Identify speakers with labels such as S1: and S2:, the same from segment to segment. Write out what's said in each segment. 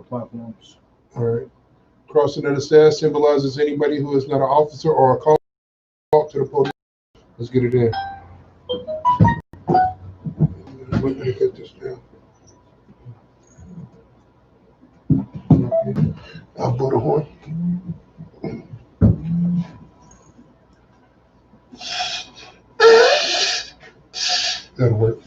S1: platforms.
S2: All right. Crossing of the staff symbolizes anybody who is not an officer or a call to the police. Let's get it in. Let me get this down. I'll blow the horn. That'll work.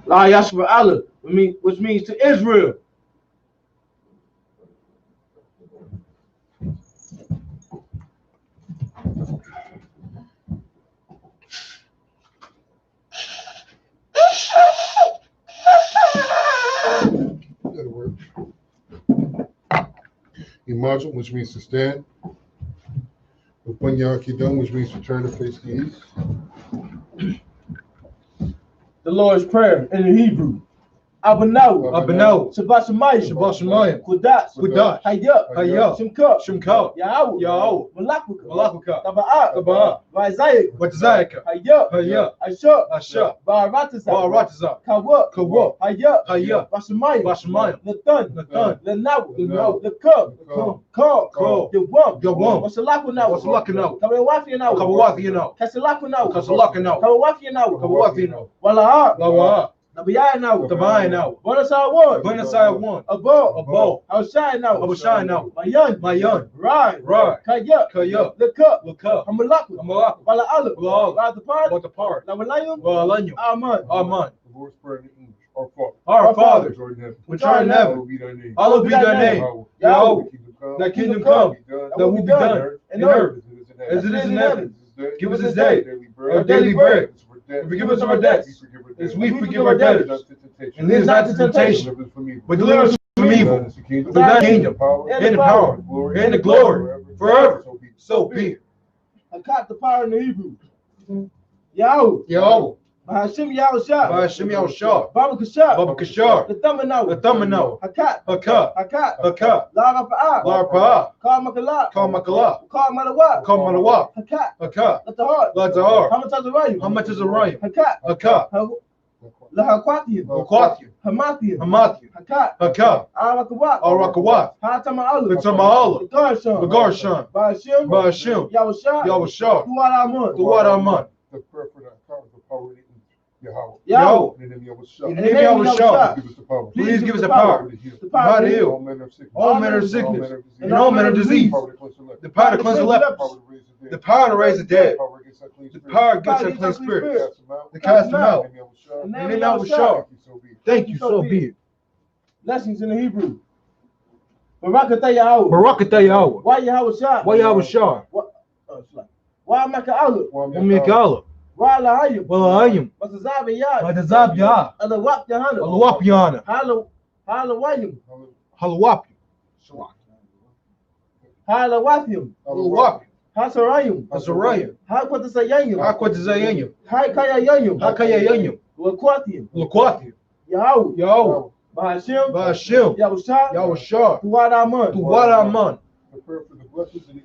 S1: La Yashua Allah, which means to Israel.
S2: That'll work. Imagine, which means to stand. Upanya Kidon, which means to turn to face the east.
S1: The Lord's Prayer in the Hebrew. Abanaw, Shabbat Shemayim, Kudas, Hayya, Shimka, Yahweh, Malakuka, Taba'a, Vazayika, Hayya, Asha, Baratazak, Kawa, Hayya, Bashamayim, Nathan, Lenaw, the Ka, Yawam, Wasalakuna, Kawawafina, Kawawafina, Walaha, Tabayana, Buenos Aires one, Abo, Haushai Mayan, Right, Kaya, the cup, Hamalaku, Wala Olive, the part, Nawalayum, Aman.
S2: The Lord's Prayer in English.
S1: Our Father,
S2: which art in heaven,
S1: hallowed be thy name. Yahweh, thy kingdom come, that will be done in earth as it is in heaven. Give us this day our daily bread. And forgive us our debts, as we forgive our debtors. And lead us not into temptation, but deliver us from evil. For thy kingdom, and the power, and the glory, forever. So be it. I caught the power in the Hebrew. Yahweh. Bahashim Yahushua. Baba Kashar. The Thumbanaw. Hakat. Larapa'ah. Kal Makala. Kal Malawah. Hakat. Let the heart. How much is a rhyme? Hakat. Lahakwatiyah. Hamatiyah. Hakat. Arakawat. Hatama'ala. The Garshan. Bahashim. Yahushua. Duwad
S2: The prayer for that power, the power in
S1: Yahweh.
S2: In the name of
S1: Yahushua. Please give us the power. The power to heal. All manner of sickness. And all manner of disease. The power to cleanse the lepers. The power to raise the dead. The power against unclean spirits. To cast them out. In the name of Yahushua. Thank you, so be it. Lessons in the Hebrew. Barakatah Yahweh. Why Yahushua? Why Meka'ala? Wala hayim. Matazab yah. Alawap Yahanna. Halawayim. Halawapim. Hasarayim. Hakwatazayim. Hakayayim. Lakwatiyim. Yahweh. Bahashim. Yahushua. Tuwad Aman.
S2: The prayer for the blessings and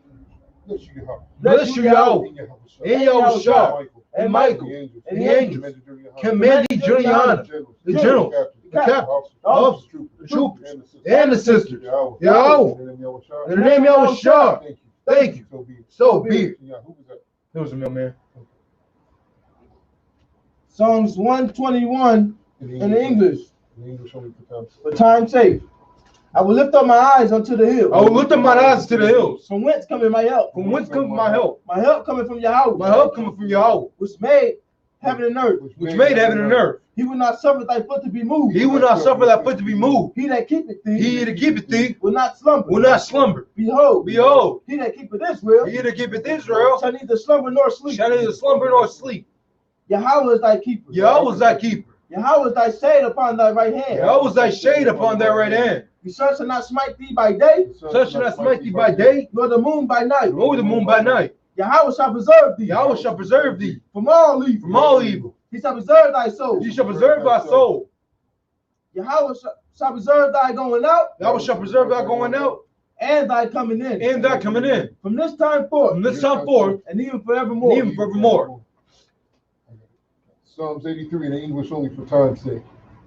S1: Bless you, Yahweh. And Yahushua. And Michael, and the angels, Commanding General Yahanna, the general, the captain, the officers, the troopers, and the sisters. Yahweh, in the name of Yahushua. Thank you. So be it. It was a mailman. Psalms 121 in the English. For time's sake. I will lift up my eyes unto the hills. From whence cometh my help? My help coming from Yahweh. Which made heaven and earth. He will not suffer thy foot to be moved. He that keepeth thee will not slumber. Behold. He that keepeth Israel shall neither slumber nor sleep. Yahweh is thy keeper. Yahweh is thy shade upon thy right hand. The sun shall not smite thee by day, nor the moon by night.
S3: Yahweh shall preserve thee.
S1: Yahweh shall preserve thee
S3: From all evil.
S1: from all evil.
S3: He shall preserve thy soul.
S1: He shall preserve thy soul.
S3: Yahweh shall preserve thy going out.
S1: Yahweh shall preserve thy going out
S3: And thy coming in.
S1: and thy coming in.
S3: From this time forth.
S1: From this time forth
S3: And even forevermore.
S1: and even forevermore.
S2: Psalms 83 in the English only for time's sake.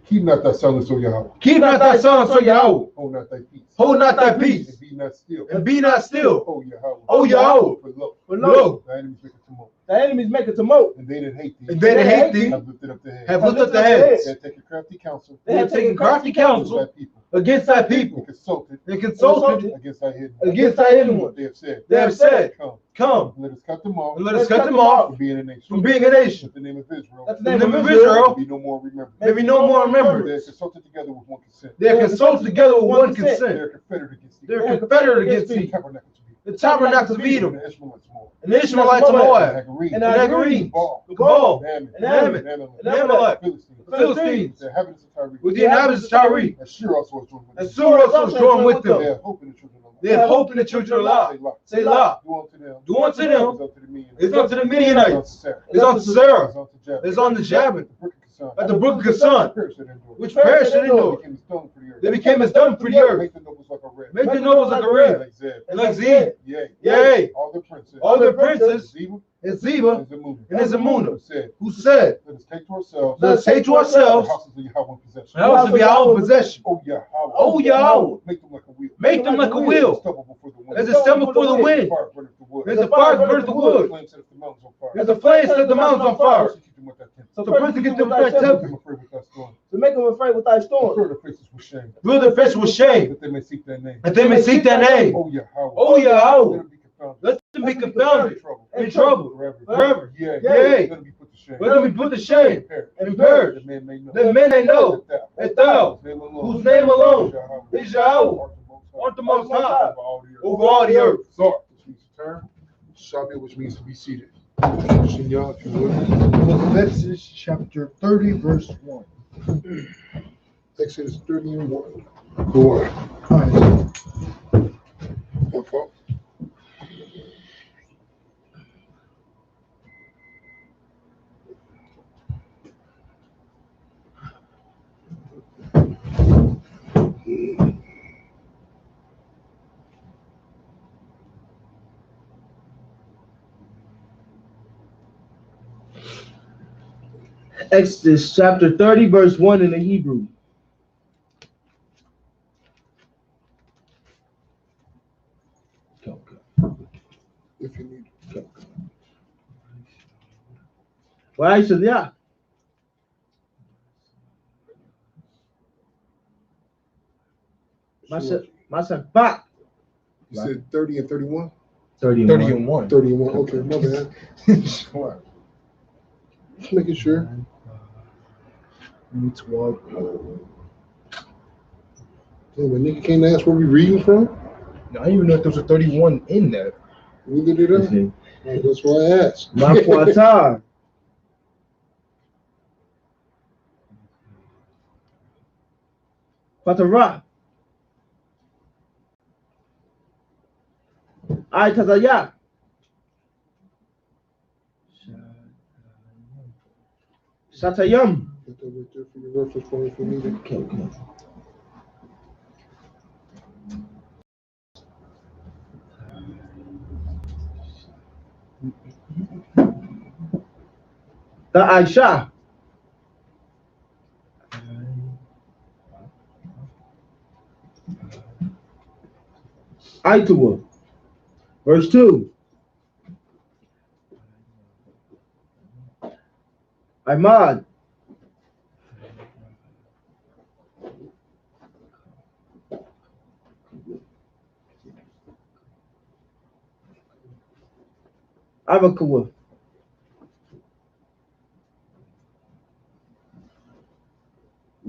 S2: Keep not thy silence, O Yahweh.
S1: Keep not thy silence, O Yahweh.
S2: Hold not thy peace.
S1: Hold not thy peace.
S2: And be not still.
S1: And be not still.
S2: O Yahweh.
S1: O Yahweh.
S2: For
S1: lo,
S2: thy enemies make a tumult.
S3: The enemies make a tumult.
S2: And they that hate thee.
S1: And they that hate thee
S2: have lifted up their heads.
S1: have lifted up their heads.
S2: They have taken crafty counsel.
S1: They have taken crafty counsel against thy people.
S2: And
S1: consulted
S2: against thy hidden.
S1: against thy hidden one.
S2: They have said.
S1: Come.
S2: Let us cut them off.
S1: And let us cut them off
S2: from being a nation.
S1: from being a nation.
S2: The name of Israel.
S3: That's
S1: The name of Israel
S2: Be no more remembered.
S1: may be no more
S2: They
S1: remembered.
S2: are consulted together with one consent.
S1: They are consulted together with one
S2: They
S1: consent.
S2: are confederate against thee.
S1: They are confederate against
S2: The
S1: thee.
S2: tabernacle to be.
S1: The tabernacles of Edom.
S2: And the Ishmaelites more.
S1: And the Ishmaelites of Moab.
S3: And
S1: And Agarim.
S2: Cabal.
S1: And
S2: Ammon.
S1: Amalek.
S2: Philistines.
S1: The Philistines.
S2: The inhabitants of Tyre.
S1: With the inhabitants of Tyre.
S2: And Shur also was joined with
S1: And
S2: them.
S1: Sur also was joined with
S2: They
S1: them.
S2: have hope in the children of
S1: They have hope in the children of Allah. Selah.
S2: Do unto them.
S1: Do unto them.
S2: Is
S1: Is unto the Midianites.
S2: Is
S1: Is unto Sarah.
S2: Is
S1: Is on the Jabbin. At the brook of
S2: Which
S1: Kassan. Which perished and endured. They became as dung for the earth.
S2: Make the nobles like a red.
S1: Make the nobles like a red.
S2: Like Zeb.
S1: And like Zeb.
S2: Yea. All the princes.
S1: All their princes.
S2: Zeba
S1: And Zeba.
S2: and Zamuna.
S1: And Zamuna.
S2: Said,
S1: Who said,
S2: let us take to ourselves.
S1: let us take to
S2: The
S1: ourselves
S2: houses of Yahweh in possession.
S1: the house of Yahweh in possession.
S2: Oh Yahweh.
S1: Oh Yahweh.
S2: Make them like a wheel.
S1: Make them like a wheel.
S2: Stubble before the wind.
S1: As a stumble before the wind.
S2: Fire burneth the wood.
S1: As the fire burns the wood.
S2: Flame sets the mountains on fire.
S1: As the flame set the mountains on fire.
S2: Persecute them with thy temper.
S3: So
S1: So first to get them back
S2: Make
S1: temple.
S2: them afraid with thy storm.
S3: To make them afraid with thy storm.
S2: Fill their faces with shame.
S1: Fill their face with shame.
S2: That they may seek thy name.
S1: That they may seek thy name.
S2: Oh Yahweh.
S1: Oh Yahweh.
S2: Let them be confounded.
S1: Let them be confounded.
S2: In
S1: In trouble.
S2: Forever.
S1: Forever.
S2: Yea.
S1: Yea.
S2: Let them be put to shame.
S1: Let them be put to shame and perish.
S2: That men may know.
S1: That men may know that thou, whose name alone is Yahweh, art the most high over all the earth.
S2: Zar, which means to turn. Shabbat, which means to be seated. Shinya, if you would.
S4: Exodus chapter 30, verse 1.
S2: Exodus 31. Go on.
S4: All right.
S2: My fault.
S3: Exodus chapter 30, verse 1 in the Hebrew.
S2: If you need.
S3: Why should yeah? Myself back.
S2: You said 30 and 31?
S3: 30
S4: and 1.
S2: 30 and 1. Okay, my bad.
S4: Sure.
S2: Just making sure.
S4: 12.
S2: Damn, but nigga can't ask where we reading from?
S4: Now, I didn't even know if there was a 31 in there.
S2: Neither did I. That's why I asked.
S3: My quartar. Quatara. Ay Tazaya. Shatayam.
S2: Put that right there for your reference point if you need it.
S3: Okay. The Aisha. Aituwa. Verse 2. Imad. Abakuwa.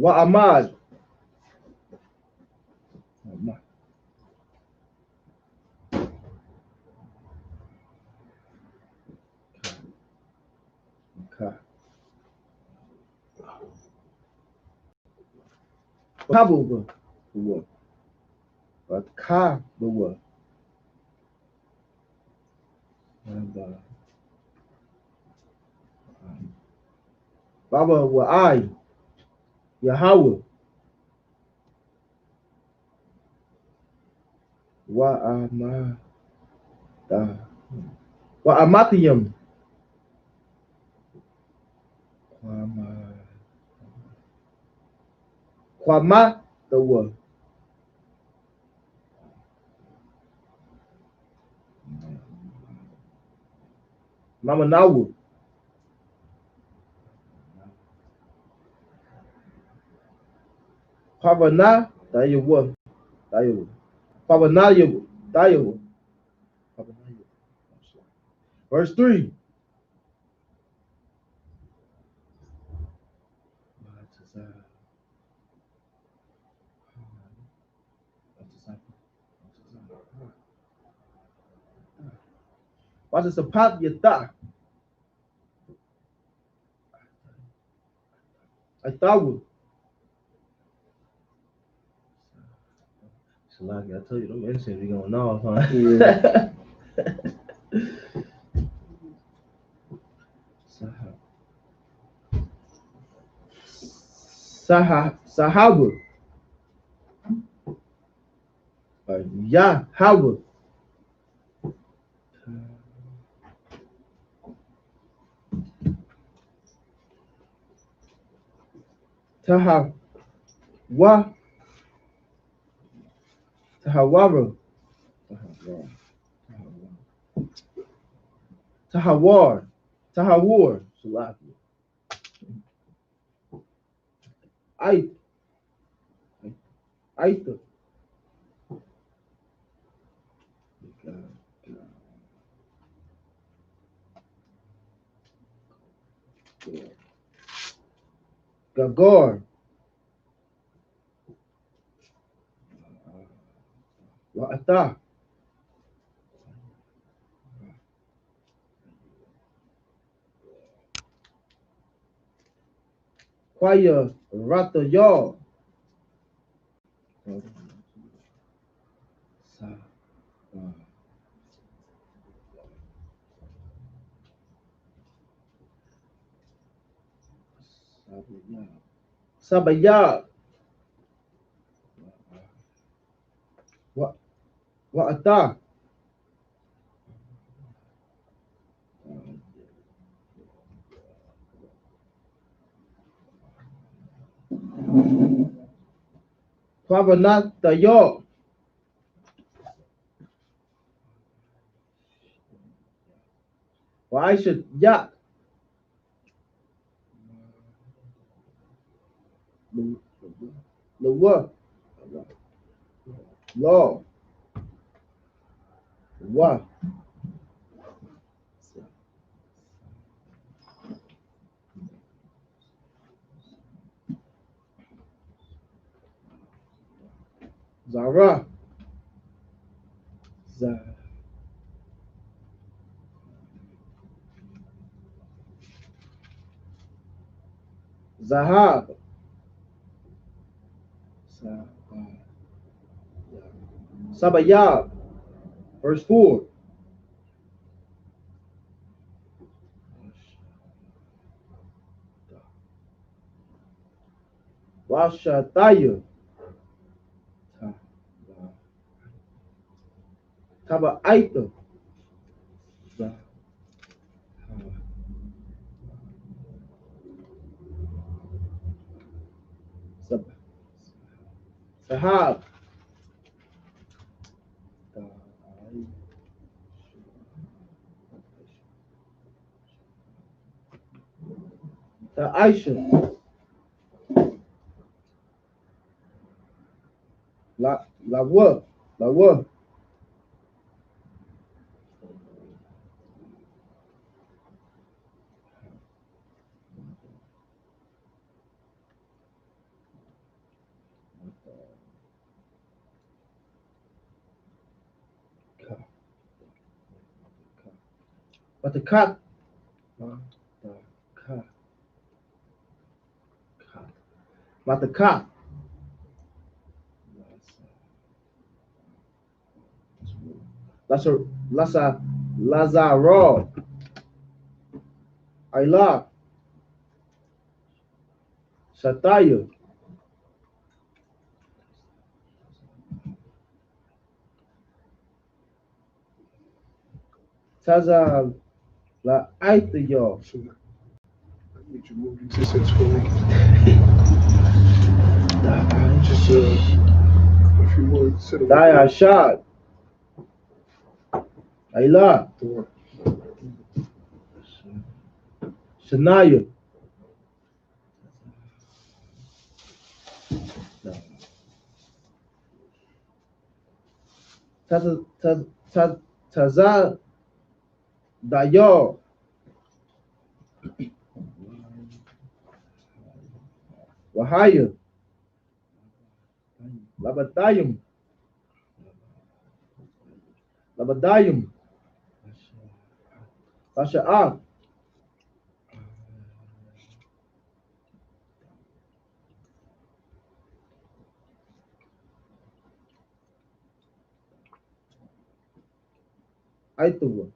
S3: Wa Ahmad. Okay. Kabuba. But Kabuba. Baba wa I, Yahweh, wa amatiyam, kwama the wa, mama nawu, pavana dayawa, dayawa, pavana dayawa. Verse 3. What is a pat yata? I thought. Salaki, I tell you, them incense be going off, huh?
S2: Yeah.
S3: Sahaba. Yahweh. Tahawara. Tahawar. Salaki. Aita. Gagar. Wa'ata. Kwaya Rata Yar. Sabaya. Wa'ata. Kwabanata Yar. Wa'aisha Yak. Law. Law. Wa. Zara. Zahab. Sabayab. Verse 4. Washataya. Taba Aita. Sahab. Aisha. Lawa. But the cat. But the cat. Lasa Lazaro, Ayla, Shatayu, Taza La Aitayo,
S2: Need you moved into this for me. Just a few words. Sit over
S3: Daya
S2: there.
S3: Shad, Ayla,
S2: Door.
S3: Shanayu, Taza Dayo, Wahayu, Labatayum, Labadayum, Tasha'ah, Aituwa,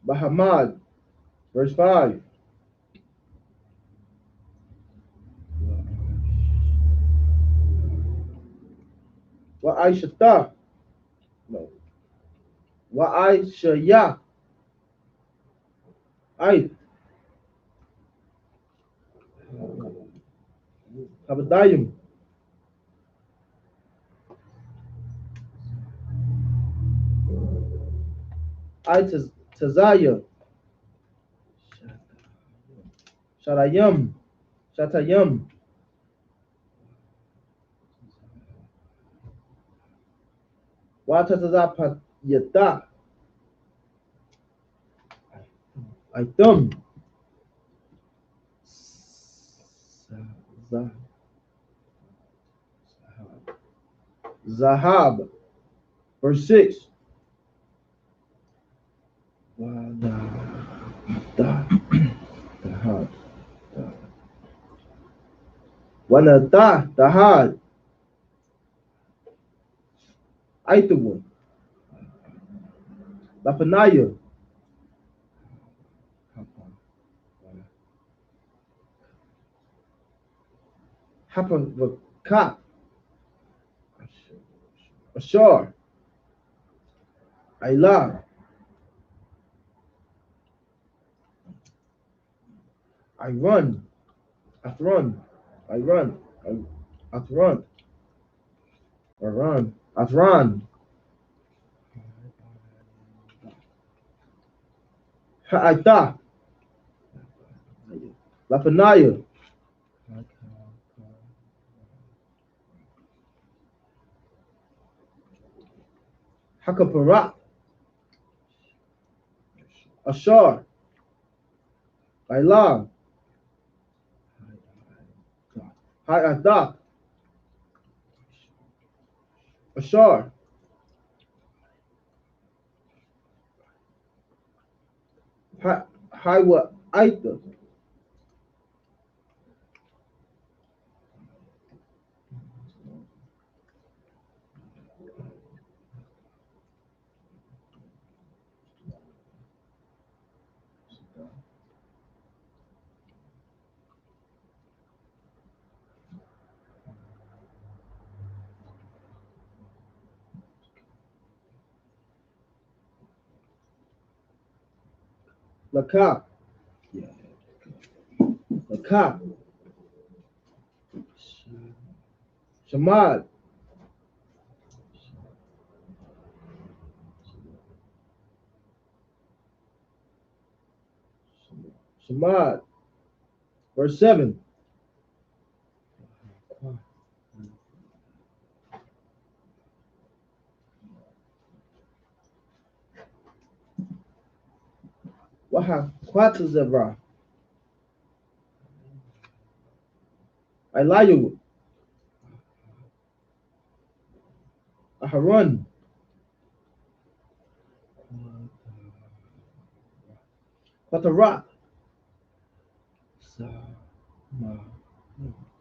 S3: Bahamad, verse 5. Wa Aishata, no. Wa Aishaya, Ait, Habadayim, Ait Tazaya, Shatayam, Shatayam, Wa Tatazapa Yata, Aitum, Zahab, verse 6. Wanata, Tahad, Aituwa, Lapanaya, Hapavaka, Ashar, Ayla, I run, Athron, I run, Athron, Aran, Athron, Ha'ata, Lapanaya, Hakapara, Ashar, Ayla, Ha'ata, Ashar, Hiwa Aita, Laka, Laka, Shamad, Shamad, verse 7. Waha Kwatazevra, Elihu, Aharon, Kwatarak,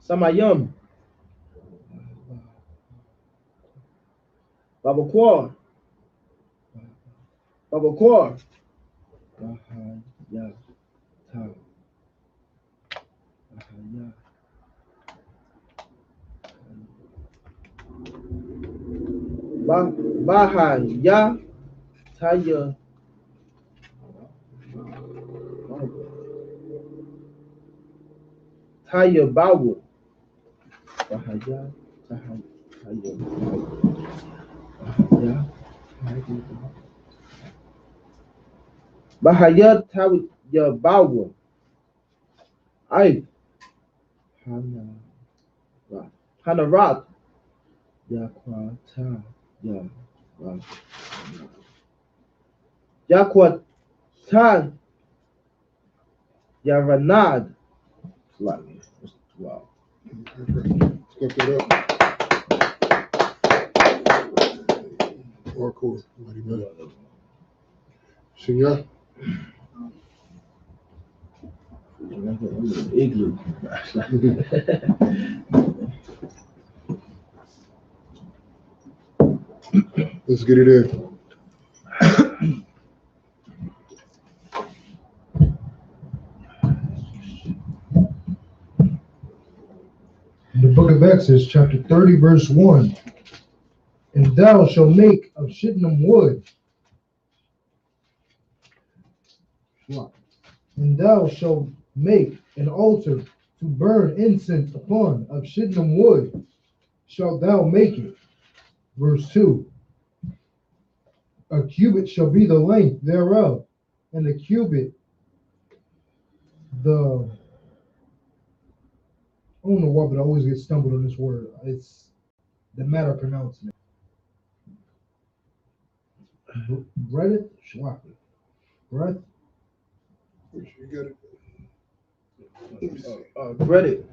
S3: Samayim, Baba Kwa. Baba Kwa.
S4: Bahaya ta. Bahaya.
S3: Bahaya Taya. Taya Bawu. Bahaya Taya. Bahaya Taya Bawu. Ay. Hanarat.
S4: Yakwata. Ya.
S3: Yakwata Yaranad. Wow.
S2: Step it up. Hardcore. Senor.
S3: Igloo.
S2: Let's get it in.
S4: The book of Exodus, chapter 30, verse 1. And thou shalt make of shittim wood. And thou shalt make an altar to burn incense upon. Of shittim wood shalt thou make it. Verse 2. A cubit shall be the length thereof, and a cubit the... I don't know why, but I always get stumbled on this word. It's the matter of pronouncement. Breadth? Shlaki. Breadth?
S2: You got it.
S3: Breaded.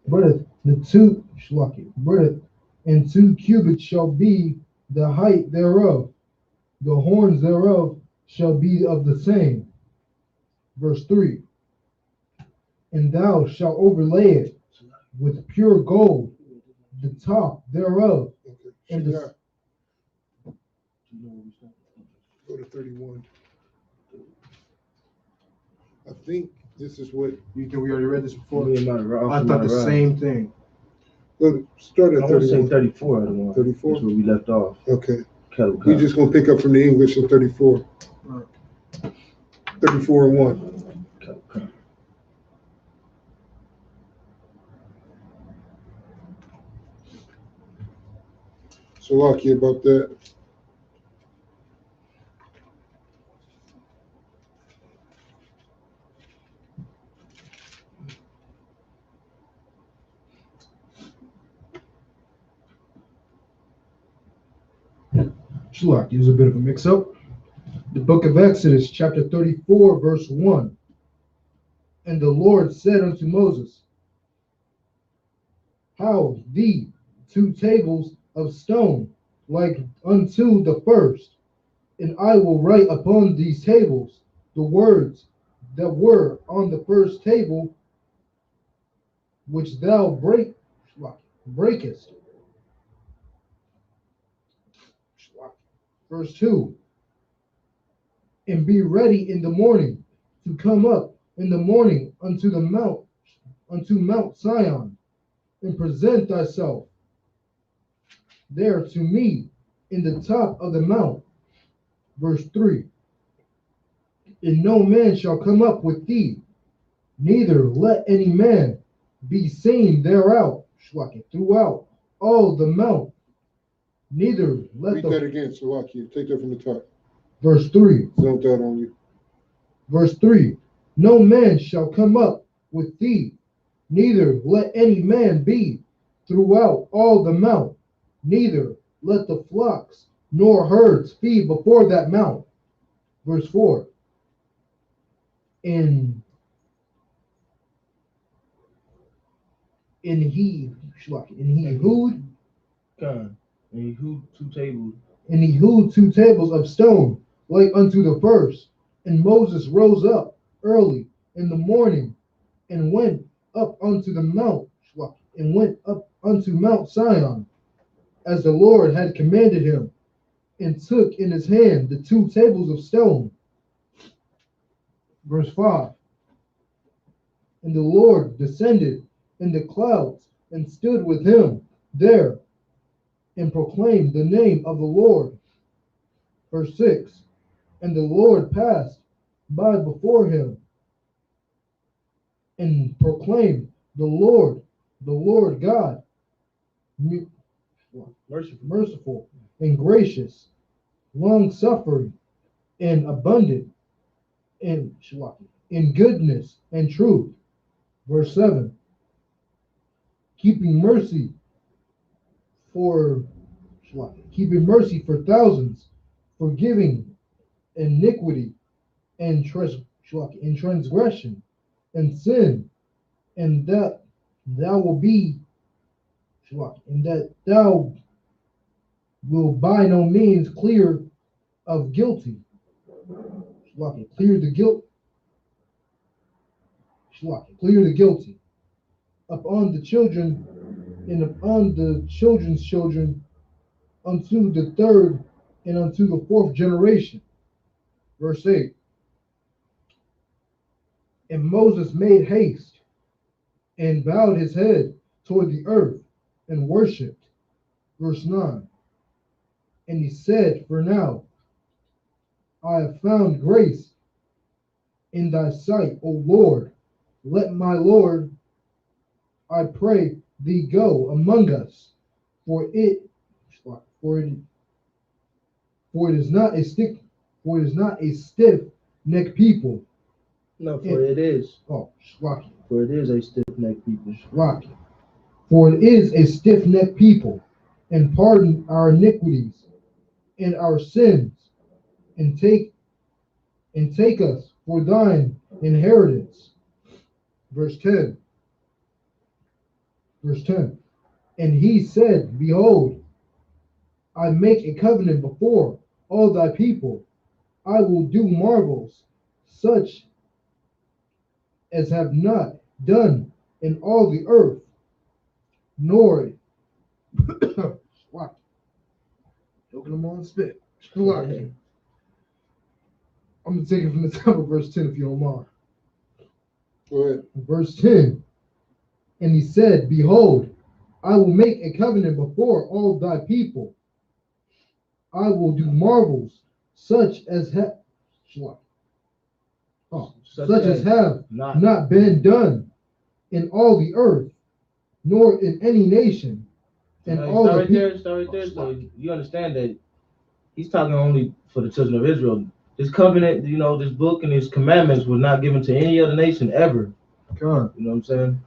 S4: Breadth, the two, Shlaki. Breadth, and 2 cubits shall be the height thereof. The horns thereof shall be of the same. Verse 3. And thou shalt overlay it with pure gold, the top thereof.
S2: Okay.
S4: And the...
S2: Go to 31. I think this is what.
S1: You think we already read this before?
S3: I
S1: I thought the same thing.
S2: Go start
S3: I
S2: at
S3: want to say
S2: 31.
S3: 34. I don't want.
S2: 34?
S3: That's where we left off.
S2: Okay.
S3: Kettle
S2: We're just gonna pick up from the English in 34.
S1: Right.
S2: 34 and 1.
S3: Kettle.
S2: So lucky about that.
S4: Shlaki, there's a bit of a mix-up. The book of Exodus, chapter 34, verse 1. And the Lord said unto Moses, how thee 2 tables of stone, like unto the first, and I will write upon these tables the words that were on the first table, which thou breakest. Verse 2. And be ready in the morning to come up in the morning unto Mount Sion, and present thyself there to me in the top of the mount. Verse 3. And no man shall come up with thee, neither let any man be seen throughout all the mount, neither let
S2: Read that again, Salaki. Take that from the top.
S4: Verse 3.
S2: Zone that on you.
S4: Verse 3. No man shall come up with thee, neither let any man be throughout all the mount, neither let the flocks nor herds feed before that mount. Verse 4. In he hewed
S3: 2 tables.
S4: And he hewed 2 tables of stone like unto the first. And Moses rose up early in the morning and went up unto the mount, and went up unto Mount Sion. as the Lord had commanded him, and took in his hand the 2 tables of stone. Verse 5. And the Lord descended in the clouds and stood with him there and proclaimed the name of the Lord. Verse 6. And the Lord passed by before him and proclaimed the Lord God, merciful and gracious, long-suffering and abundant in goodness and truth. Verse 7. Keeping mercy for thousands, forgiving iniquity and transgression and sin, and that thou will by no means clear of guilty. Clear the guilty upon the children and upon the children's children unto the 3rd and unto the 4th generation. Verse 8. And Moses made haste and bowed his head toward the earth and worshipped. Verse 9. And he said, For now I have found grace in thy sight, O Lord. Let my Lord, I pray thee, go among us, for it is not a stiff-necked people.
S3: No, for it is.
S4: Oh, Shlaki.
S3: For it is a stiff-necked people.
S4: Shlaki. For it is a stiff-necked people, and pardon our iniquities and our sins, and take us for thine inheritance. Verse 10. And he said, Behold, I make a covenant before all thy people. I will do marvels such as have not done in all the earth, nor choking them on spit. I'm gonna take it from the top of verse 10 if you don't mind.
S2: Go ahead.
S4: Verse 10. And he said, Behold, I will make a covenant before all thy people. I will do marvels such as have not been done in all the earth, nor in any nation. And all
S3: start
S4: the
S3: right there. So you understand that he's talking only for the children of Israel. This covenant, this book and his commandments was not given to any other nation ever.
S4: God.
S3: You know what I'm saying?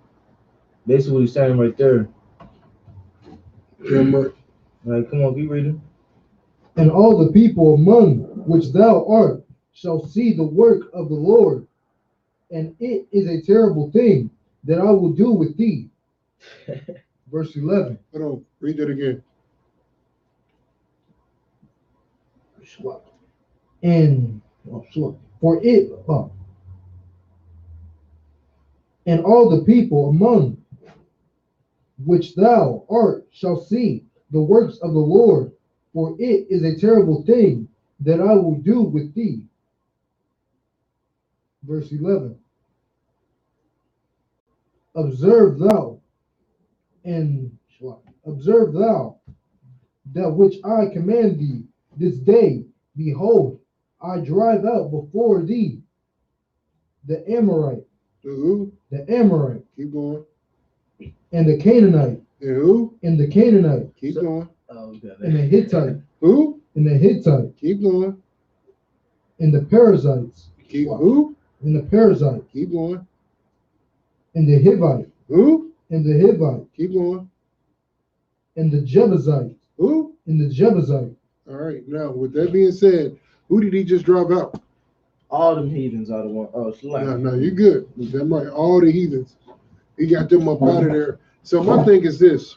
S3: Basically what he's saying right there.
S2: Yeah,
S3: all right, come on, keep reading.
S4: And all the people among which thou art shall see the work of the Lord, and it is a terrible thing that I will do with thee. Verse 11.
S2: Hold on, read that again.
S4: And and all the people among which thou art shall see the works of the Lord, for it is a terrible thing that I will do with thee. Verse 11. Observe thou that which I command thee this day. Behold, I drive out before thee the Amorite.
S2: Who?
S4: The Amorite.
S2: Keep going.
S4: And the Canaanite.
S2: And who?
S4: And the Canaanite.
S2: Keep going.
S4: And the Hittite.
S2: Who?
S4: And the Hittite.
S2: Keep going.
S4: And the Perizzites.
S2: Keep who?
S4: And the Perizzite.
S2: Keep going.
S4: And the Hivite.
S2: Who?
S4: And the Hivite.
S2: Keep going.
S4: And the Jebusite.
S2: Who?
S4: And the Jebusite.
S2: All right. Now, with that being said, who did he just drive out?
S3: All them heathens are the one. Oh,
S2: No, you're good. That right. All the heathens. He got them up out of there. So my thing is this.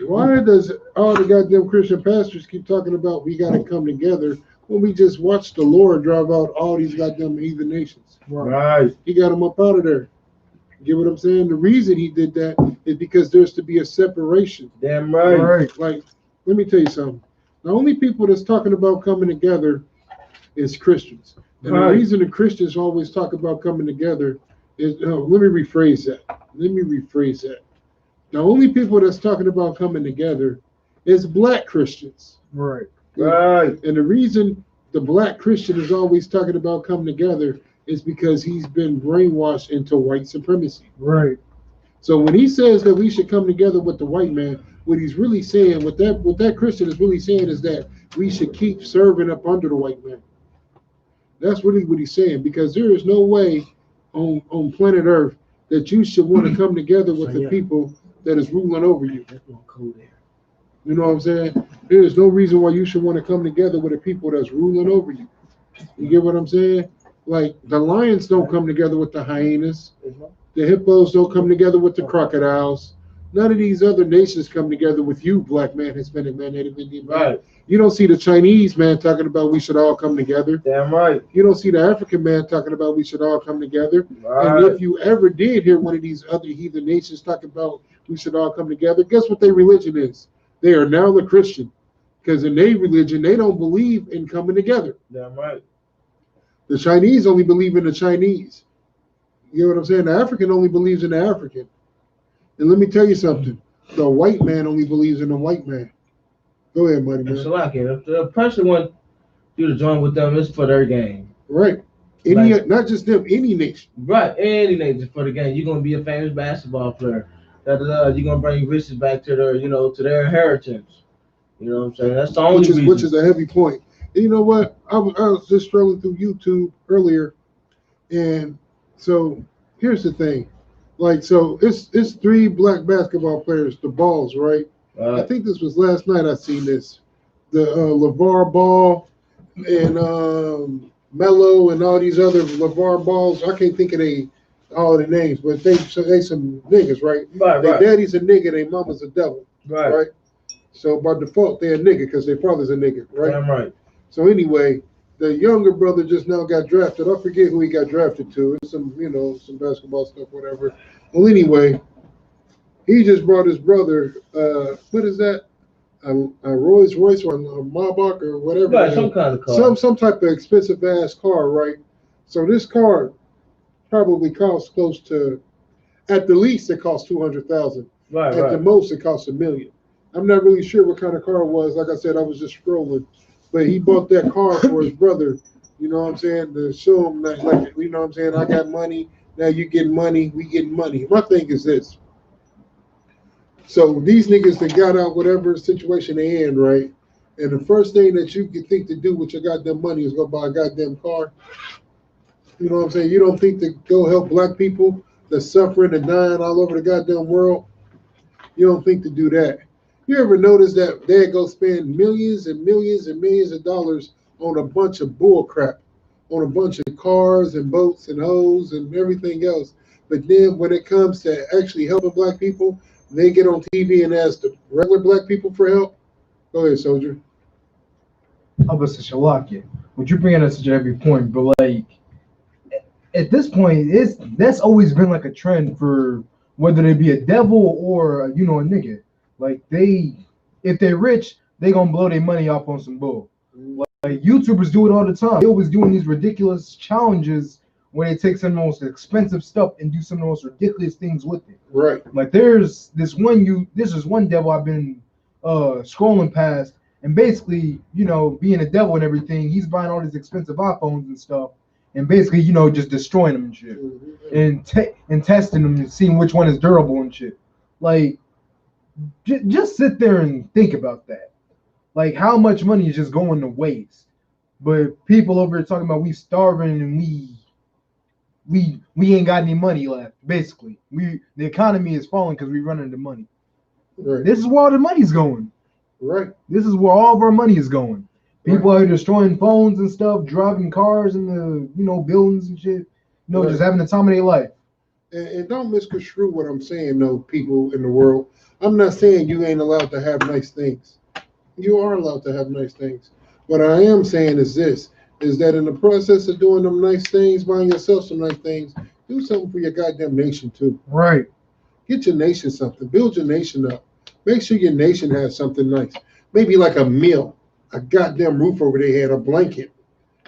S2: Why does all the goddamn Christian pastors keep talking about we got to come together when we just watch the Lord drive out all these goddamn heathen nations?
S3: Right.
S2: He got them up out of there. You get what I'm saying? The reason he did that is because there's to be a separation.
S3: Damn right.
S2: Like let me tell you something. The only people that's talking about coming together is Christians. And the reason the Christians always talk about coming together is, let me rephrase that. The only people that's talking about coming together is black Christians.
S4: Right.
S3: Right.
S2: And the reason the black Christian is always talking about coming together is because he's been brainwashed into white supremacy.
S4: Right.
S2: So when he says that we should come together with the white man, what he's really saying, what that Christian is really saying is that we should keep serving up under the white man. That's really what he's saying, because there is no way on planet Earth that you should want to come together with the people that is ruling over you. You know what I'm saying? There is no reason why you should want to come together with the people that's ruling over you. You get what I'm saying? Like, the lions don't come together with the hyenas. The hippos don't come together with the crocodiles. None of these other nations come together with you, black man, Hispanic man, Native Indian man.
S3: Right.
S2: You don't see the Chinese man talking about we should all come together.
S3: Damn right.
S2: You don't see the African man talking about we should all come together.
S3: Right.
S2: And if you ever did hear one of these other heathen nations talk about we should all come together, guess what their religion is? They are now the Christian. Because in their religion, they don't believe in coming together.
S3: Damn right.
S2: The Chinese only believe in the Chinese. You know what I'm saying? The African only believes in the African. And let me tell you something. The white man only believes in the white man. Go ahead, Money Man.
S3: If the person wants you to join with them, it's for their game.
S2: Right. Not just them, any nation.
S3: Right. Any nation for the game. You're gonna be a famous basketball player. You're gonna bring riches back to their, to their inheritance. You know what I'm saying? That's the only reason.
S2: Which is a heavy point. And you know what? I was just scrolling through YouTube earlier, and so here's the thing. Like, so it's 3 black basketball players, the Balls, right? I think this was last night I seen this. The LeVar Ball and Melo and all these other LeVar Balls. I can't think of all the names, but they some niggas, right?
S3: Right.
S2: Their daddy's a nigga, their mama's a devil.
S3: Right.
S2: So by default, they're a nigga because their father's a nigga, right?
S3: Damn right.
S2: So anyway, the younger brother just now got drafted. I forget who he got drafted to. It's some basketball stuff, whatever. Well, anyway, he just brought his brother, what is that? A Rolls Royce or a Maybach or whatever.
S3: Right, some kind of car.
S2: Some type of expensive ass car, right? So this car probably costs close to, at the least it costs $200,000.
S3: Right.
S2: At the most it costs $1 million. I'm not really sure what kind of car it was. Like I said, I was just scrolling. But he bought that car for his brother, you know what I'm saying, to show him that, like, you know what I'm saying, I got money, now you get money, we get money. My thing is this. So these niggas that got out whatever situation they in, right? And the first thing that you can think to do with your goddamn money is go buy a goddamn car. You know what I'm saying? You don't think to go help black people that's suffering and dying all over the goddamn world? You don't think to do that. You ever notice that they go spend millions and millions and millions of dollars on a bunch of bull crap, on a bunch of cars and boats and hoes and everything else? But then when it comes to actually helping black people, they get on TV and ask the regular black people for help. Go ahead, soldier.
S4: Help us to Shalakia. What you bringing up such a heavy point, but like at this point, that's always been like a trend for whether they be a devil or a nigga. Like if they're rich, they gonna blow their money off on some bull. Like YouTubers do it all the time. They always doing these ridiculous challenges where they take some of the most expensive stuff and do some of the most ridiculous things with it.
S2: Right.
S4: Like there's this one devil I've been scrolling past, and basically, being a devil and everything, he's buying all these expensive iPhones and stuff, and basically, just destroying them and shit, and testing them and seeing which one is durable and shit. Like, just sit there and think about that. Like, how much money is just going to waste? But people over here talking about we starving and we ain't got any money left. Basically, the economy is falling because we run into money.
S2: Right.
S4: This is where all the money's going.
S2: Right.
S4: This is where all of our money is going. People are destroying phones and stuff, driving cars in the buildings and shit. Just having the time of their life.
S2: And don't misconstrue what I'm saying, though, people in the world. I'm not saying you ain't allowed to have nice things. You are allowed to have nice things. What I am saying is this, is that in the process of doing them nice things, buying yourself some nice things, do something for your goddamn nation, too.
S4: Right.
S2: Get your nation something. Build your nation up. Make sure your nation has something nice. maybe like a meal, a goddamn roof over their head, a blanket.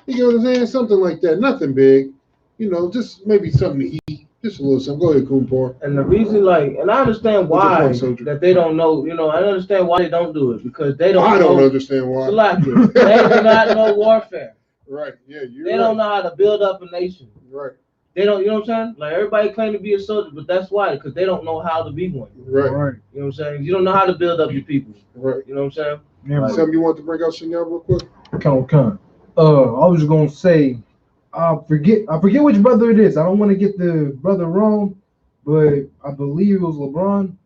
S2: You know what I'm saying? Something like that. Nothing big. You know, just maybe something to eat. Just a little something. Go ahead, Kumpar.
S3: And the reason, like, and I understand why that they don't know, you know, I understand why they don't do it, because they don't know.
S2: I don't understand why.
S3: Salakia, they do not know warfare.
S2: Right, yeah,
S3: They don't know how to build up a nation.
S2: Right.
S3: They don't, you know what I'm saying? Like, everybody claim to be a soldier, but that's why, because they don't know how to be one.
S2: Right.
S3: You know what I'm saying? You don't know how to build up your people.
S2: Right.
S3: You know what I'm saying?
S4: Yeah,
S3: Like,
S2: something you want to bring out, Senor, real quick?
S4: Come. I was just gonna say, I forget which brother it is. I don't want to get the brother wrong, but I believe it was LeBron.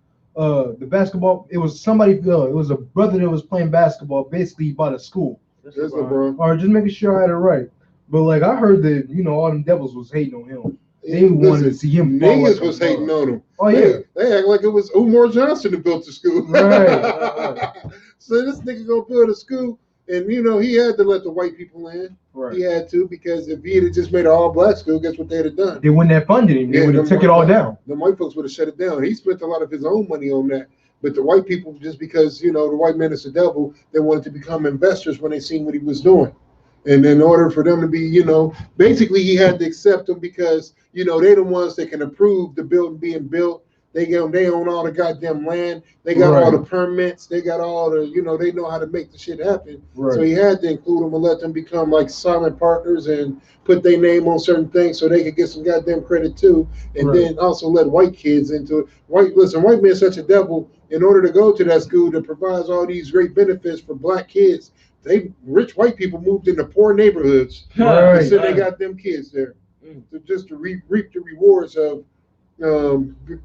S4: The basketball. It was somebody. It was a brother that was playing basketball. Basically, he bought a school.
S2: That's LeBron.
S4: Or just making sure I had it right. But like I heard that all them devils was hating on him. They wanted to see him.
S2: Niggas was hating on him.
S4: Oh yeah.
S2: They act like it was Umar Johnson who built the school.
S4: Right.
S2: So this nigga gonna build a school, and he had to let the white people in. Right. He had to, because if he had just made an all-black school, guess what they'd have done?
S4: They wouldn't have funded him. They would have took it all down.
S2: The white folks would have shut it down. He spent a lot of his own money on that. But the white people, just because, the white man is the devil, they wanted to become investors when they seen what he was doing. And in order for them to be, basically he had to accept them because, they're the ones that can approve the building being built. They own all the goddamn land. They got all the permits. They got all the, they know how to make the shit happen. Right. So he had to include them and let them become like silent partners and put their name on certain things so they could get some goddamn credit too. And then also let white kids into it. White man's such a devil. In order to go to that school that provides all these great benefits for black kids, rich white people moved into poor neighborhoods. Right. So they got them kids there to reap the rewards of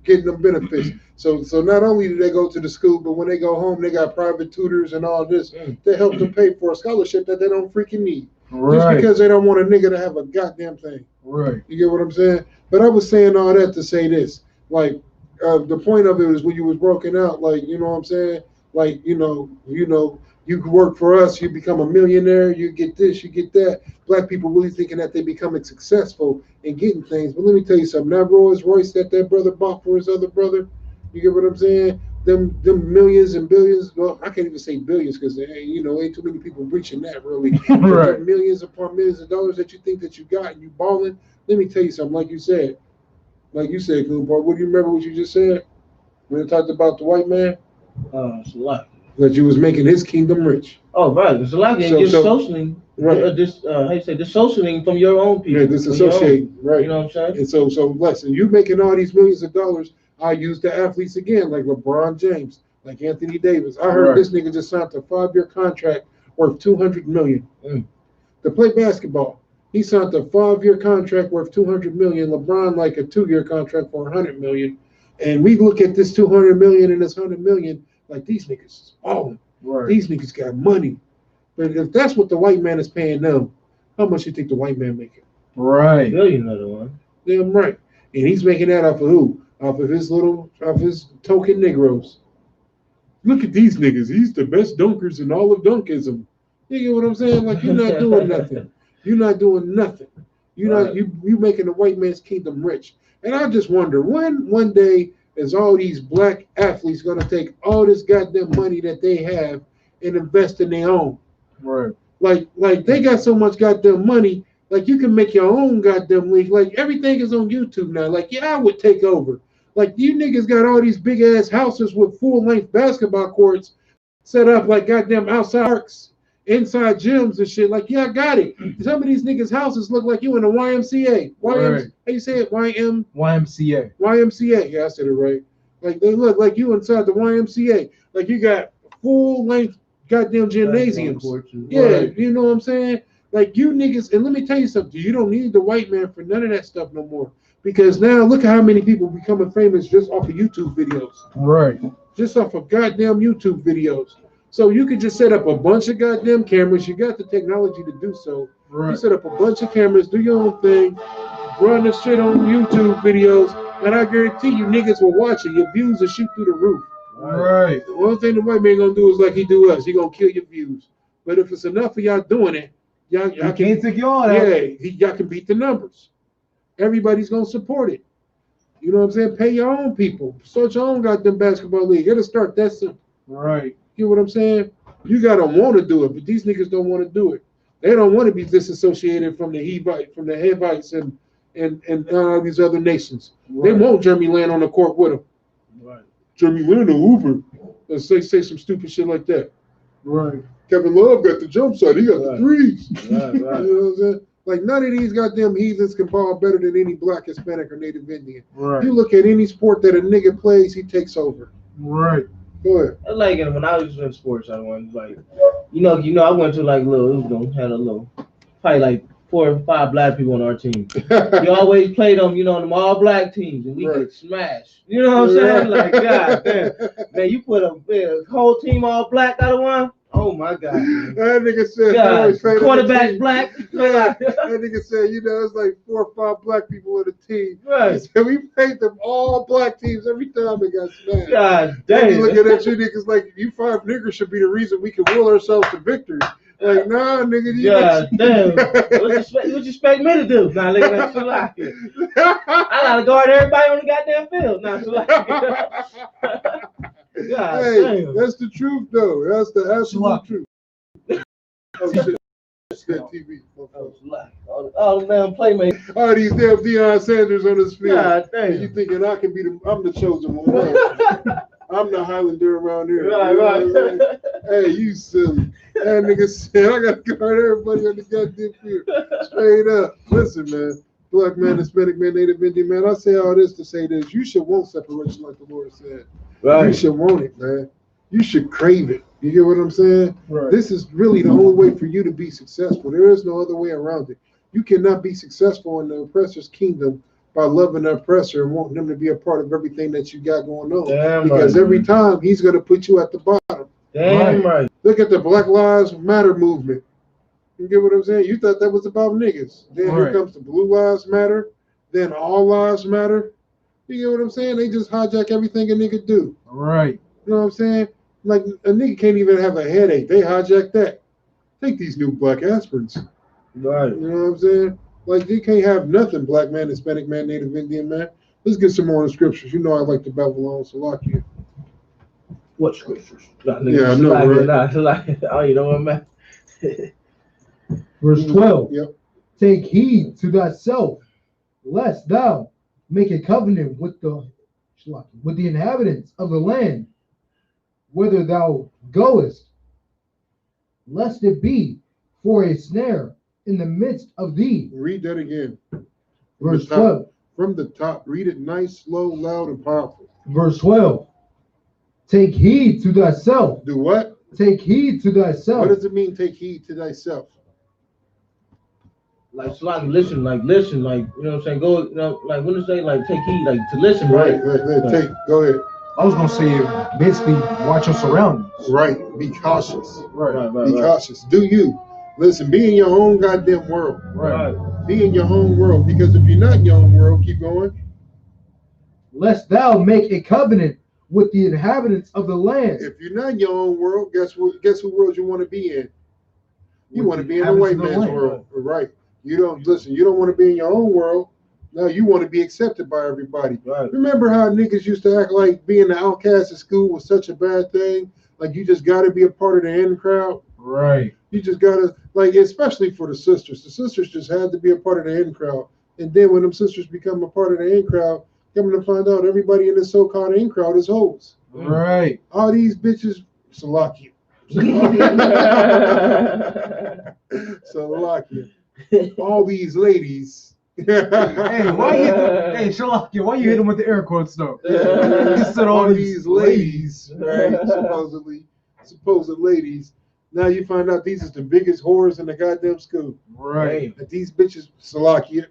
S2: getting them benefits. So not only do they go to the school, but when they go home, they got private tutors and all this that help them pay for a scholarship that they don't freaking need. Right. Just because they don't want a nigga to have a goddamn thing. Right. You get what I'm saying? But I was saying all that to say this. Like, the point of it is when you was broken out, like, you know what I'm saying? Like, you could work for us, you become a millionaire, you get this, you get that. Black people really thinking that they becoming successful in getting things. But let me tell you something, that Rolls Royce that brother bought for his other brother, you get what I'm saying? Them millions and billions, well, I can't even say billions because, ain't too many people reaching that really. Right. Millions upon millions of dollars that you think that you got and you balling. Let me tell you something, like you said, Cooper, what do you remember what you just said when you talked about the white man?
S3: It's a lot.
S2: That you was making his kingdom rich.
S3: Oh, right. It's a lot. And dissociating, right? Dissociating from your own people.
S2: Yeah, disassociating, right?
S3: You know what I'm saying?
S2: And so listen, you making all these millions of dollars. I use the athletes again, like LeBron James, like Anthony Davis. I heard this nigga just signed a 5-year contract worth $200 million to play basketball. He signed a 5-year contract worth $200 million. LeBron like a 2-year contract for $100 million. And we look at this $200 million and this $100 million. Like, these niggas is balling. Right. These niggas got money. But if that's what the white man is paying them, how much you think the white man making? Right.
S3: $1 billion other one.
S2: Damn right. And he's making that off of who? Off of his token Negroes. Look at these niggas. He's the best dunkers in all of dunkism. You get what I'm saying? Like, you're not doing nothing. You're not doing nothing. You making the white man's kingdom rich. And I just wonder, one day is all these black athletes going to take all this goddamn money that they have and invest in their own? Right. Like they got so much goddamn money, like you can make your own goddamn league. Like everything is on YouTube now. Like, I would take over. Like, you niggas got all these big ass houses with full-length basketball courts set up like goddamn outside parks, inside gyms and shit. Like, I got it. Some of these niggas' houses look like you in a YMCA. How you say it?
S4: YMCA.
S2: YMCA. Yeah, I said it right. Like, they look like you inside the YMCA. Like, you got full-length goddamn gymnasiums. Yeah, you know what I'm saying? Like, you niggas, and let me tell you something. You don't need the white man for none of that stuff no more. Because now look at how many people becoming famous just off of YouTube videos. Right. Just off of goddamn YouTube videos. So you could just set up a bunch of goddamn cameras. You got the technology to do so. Right. You set up a bunch of cameras, do your own thing, run the shit on YouTube videos, and I guarantee you niggas will watch it. Your views will shoot through the roof. Right. The one thing the white man gonna do is like he do us. He gonna kill your views. But if it's enough of y'all doing it, y'all
S4: can't take y'all out.
S2: Yeah, y'all can beat the numbers. Everybody's gonna support it. You know what I'm saying? Pay your own people. Start your own goddamn basketball league. It'll start that simple. Right. You know what I'm saying? You gotta want to do it, but these niggas don't want to do it. They don't want to be disassociated from the Hivites and these other nations. Right. They want Jeremy Lin on the court with them. Right. Jeremy Lin or Hoover. Let's say some stupid shit like that. Right. Kevin Love got the jump shot. He got the threes. Right. You know what I'm saying? Like, none of these goddamn heathens can ball better than any black, Hispanic, or Native Indian. Right. You look at any sport that a nigga plays, he takes over. Right. Go ahead.
S3: Like, when I was in sports, I went like, you know, I went to like had a little, probably like 4 or 5 black people on our team. You always play them, you know, them all black teams, and we get smashed. You know what I'm saying? Like, God damn, man, you put a whole team all black out of one. Oh my God! Man.
S2: That nigga said,
S3: quarterback black.
S2: That nigga said, you know, it's like 4 or 5 black people on the team. Right. He said, we played them all black teams every time they got smashed. God damn. They looking at you niggas like, you 5 niggers should be the reason we can will ourselves to victory. Like, nah, nigga.
S3: God damn. What you expect me to do? Nah, look at that shit. I gotta guard everybody on the goddamn field. Nah,
S2: God, hey, damn. That's the truth, though. That's the absolute truth. Oh, shit. That TV.
S3: Oh, damn playmate.
S2: All these damn Deion Sanders on this field. God damn. And you thinking I'm the chosen one. I'm the Highlander around here. Right. Hey, you silly. That nigga said, I got to guard everybody on the goddamn field. Straight up. Listen, man. Black man, Hispanic man, Native Indian man. I say all this to say this. You should want separation like the Lord said. Right. You should want it, man. You should crave it. You get what I'm saying? Right. This is really the only way for you to be successful. There is no other way around it. You cannot be successful in the oppressor's kingdom by loving the oppressor and wanting them to be a part of everything that you got going on. Damn because right, every time he's going to put you at the bottom.
S3: Damn right.
S2: Look at the Black Lives Matter movement. You get what I'm saying? You thought that was about niggas. Then here comes the Blue Lives Matter. Then All Lives Matter. You get what I'm saying? They just hijack everything a nigga do. Right. You know what I'm saying? Like, a nigga can't even have a headache. They hijack that. Take these new black aspirins. Right. You know what I'm saying? Like, you can't have nothing, black man, Hispanic man, Native Indian man. Let's get some more in the scriptures. You know I like the Babylon Salakia.
S3: What scriptures?
S2: Yeah, I know,
S3: right? Oh, you know what, man?
S4: Verse 12.
S2: Yep.
S4: Take heed to thyself, lest thou make a covenant with the inhabitants of the land, whither thou goest, lest it be for a snare in the midst of thee.
S2: Read that again.
S4: Verse 12.
S2: From the top. Read it nice, slow, loud, and powerful.
S4: Verse 12. Take heed to thyself.
S2: Do what?
S4: Take heed to thyself.
S2: What does it mean, take heed to thyself?
S3: Like listen, you know what I'm saying? Go, you know, like when you say like take heed, like to listen, right?
S2: Right. Go ahead.
S1: I was gonna say basically watch your surroundings.
S2: Right. Be cautious. Right. Be cautious. Do you. Listen, be in your own goddamn world.
S3: Right.
S2: Be in your own world. Because if you're not in your own world, keep going.
S4: Lest thou make a covenant with the inhabitants of the land.
S2: If you're not in your own world, guess who world you want to be in? You want to be in the white man's world. Right. You don't want to be in your own world. No, you want to be accepted by everybody. Right. Remember how niggas used to act like being the outcast at school was such a bad thing? Like you just got to be a part of the in crowd.
S1: Right.
S2: You just got to, like, especially for the sisters. The sisters just had to be a part of the in crowd. And then when them sisters become a part of the in crowd, coming to find out everybody in this so-called in crowd is hoes.
S1: Right.
S2: All these bitches, Salakia. Salakia. All these ladies.
S1: Shalakia, why you hit him with the air quotes though?
S2: He said all these ladies, right? Supposed ladies. Now you find out these is the biggest whores in the goddamn school.
S1: Right.
S2: That these bitches, Salakia,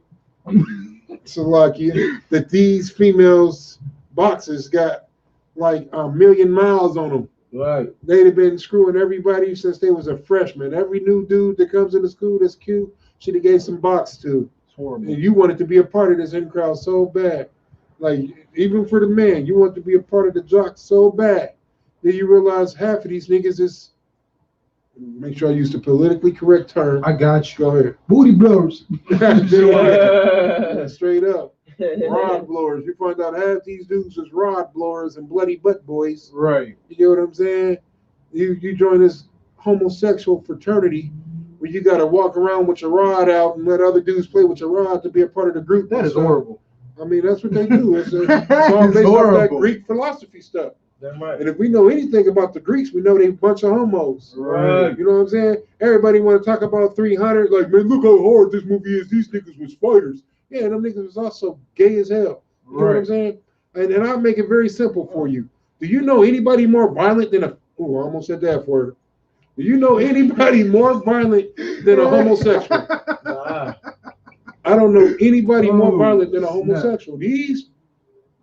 S2: that these females boxers got like 1,000,000 miles on them.
S3: Right.
S2: They'd have been screwing everybody since they was a freshman. Every new dude that comes into school that's cute, should have gave some box to.
S1: It's horrible.
S2: And you wanted to be a part of this in crowd so bad. Like, even for the man, you want to be a part of the jock so bad. Then you realize half of these niggas is, make sure I use the politically correct term.
S1: I got you.
S2: Go ahead.
S1: Booty blowers.
S2: Straight up. Rod blowers. You find out half these dudes is rod blowers and bloody butt boys.
S1: Right.
S2: You get what I'm saying? You join this homosexual fraternity where you got to walk around with your rod out and let other dudes play with your rod to be a part of the group.
S4: That is horrible.
S2: I mean, that's what they do. It's all based off that Greek philosophy stuff.
S3: That's right.
S2: And if we know anything about the Greeks, we know they a bunch of homos.
S3: Right.
S2: You know what I'm saying? Everybody want to talk about 300. Like, man, look how hard this movie is. These niggas was fighters. Yeah, them niggas was also gay as hell. You know what I'm saying? And I'll make it very simple for you. Do you know anybody more violent than a... Oh, I almost said that for her. Do you know anybody more violent than a homosexual?
S3: Nah.
S2: I don't know anybody more violent than a homosexual. These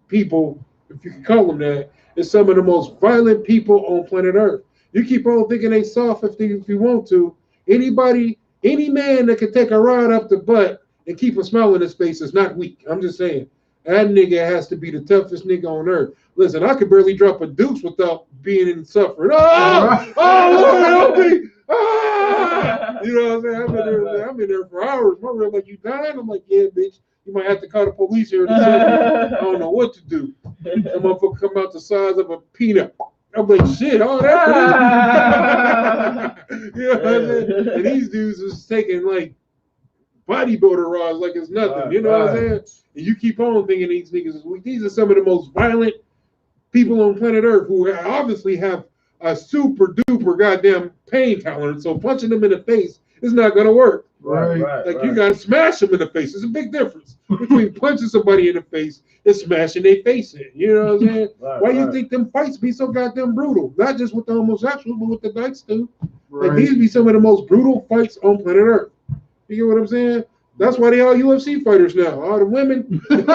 S2: people, if you can call them that, is some of the most violent people on planet Earth. You keep on thinking they soft if you want to. Any man that can take a rod up the butt and keep a smile on his face is not weak. I'm just saying. That nigga has to be the toughest nigga on earth. Listen, I could barely drop a deuce without being in suffering. Oh, Lord, help me. Ah! You know what I'm saying? I've been there for hours. My real like, you dying? I'm like, yeah, bitch. You might have to call the police here in a second. I don't know what to do. That motherfucker come out the size of a peanut. I'm like, shit, all that for this? You know what I'm saying? And these dudes is taking like bodybuilder rods like it's nothing. You know what I'm saying? And you keep on thinking these niggas is weak. These are some of the most violent people on planet Earth who obviously have a super duper goddamn pain tolerance. So punching them in the face is not going to work. Like you got to smash them in the face. There's a big difference between punching somebody in the face and smashing their face in. You know what I'm saying? Why you think them fights be so goddamn brutal? Not just with the homosexuals, but with the dykes too. Like these be some of the most brutal fights on planet Earth. You get what I'm saying? That's why they all UFC fighters now. All the women. Damn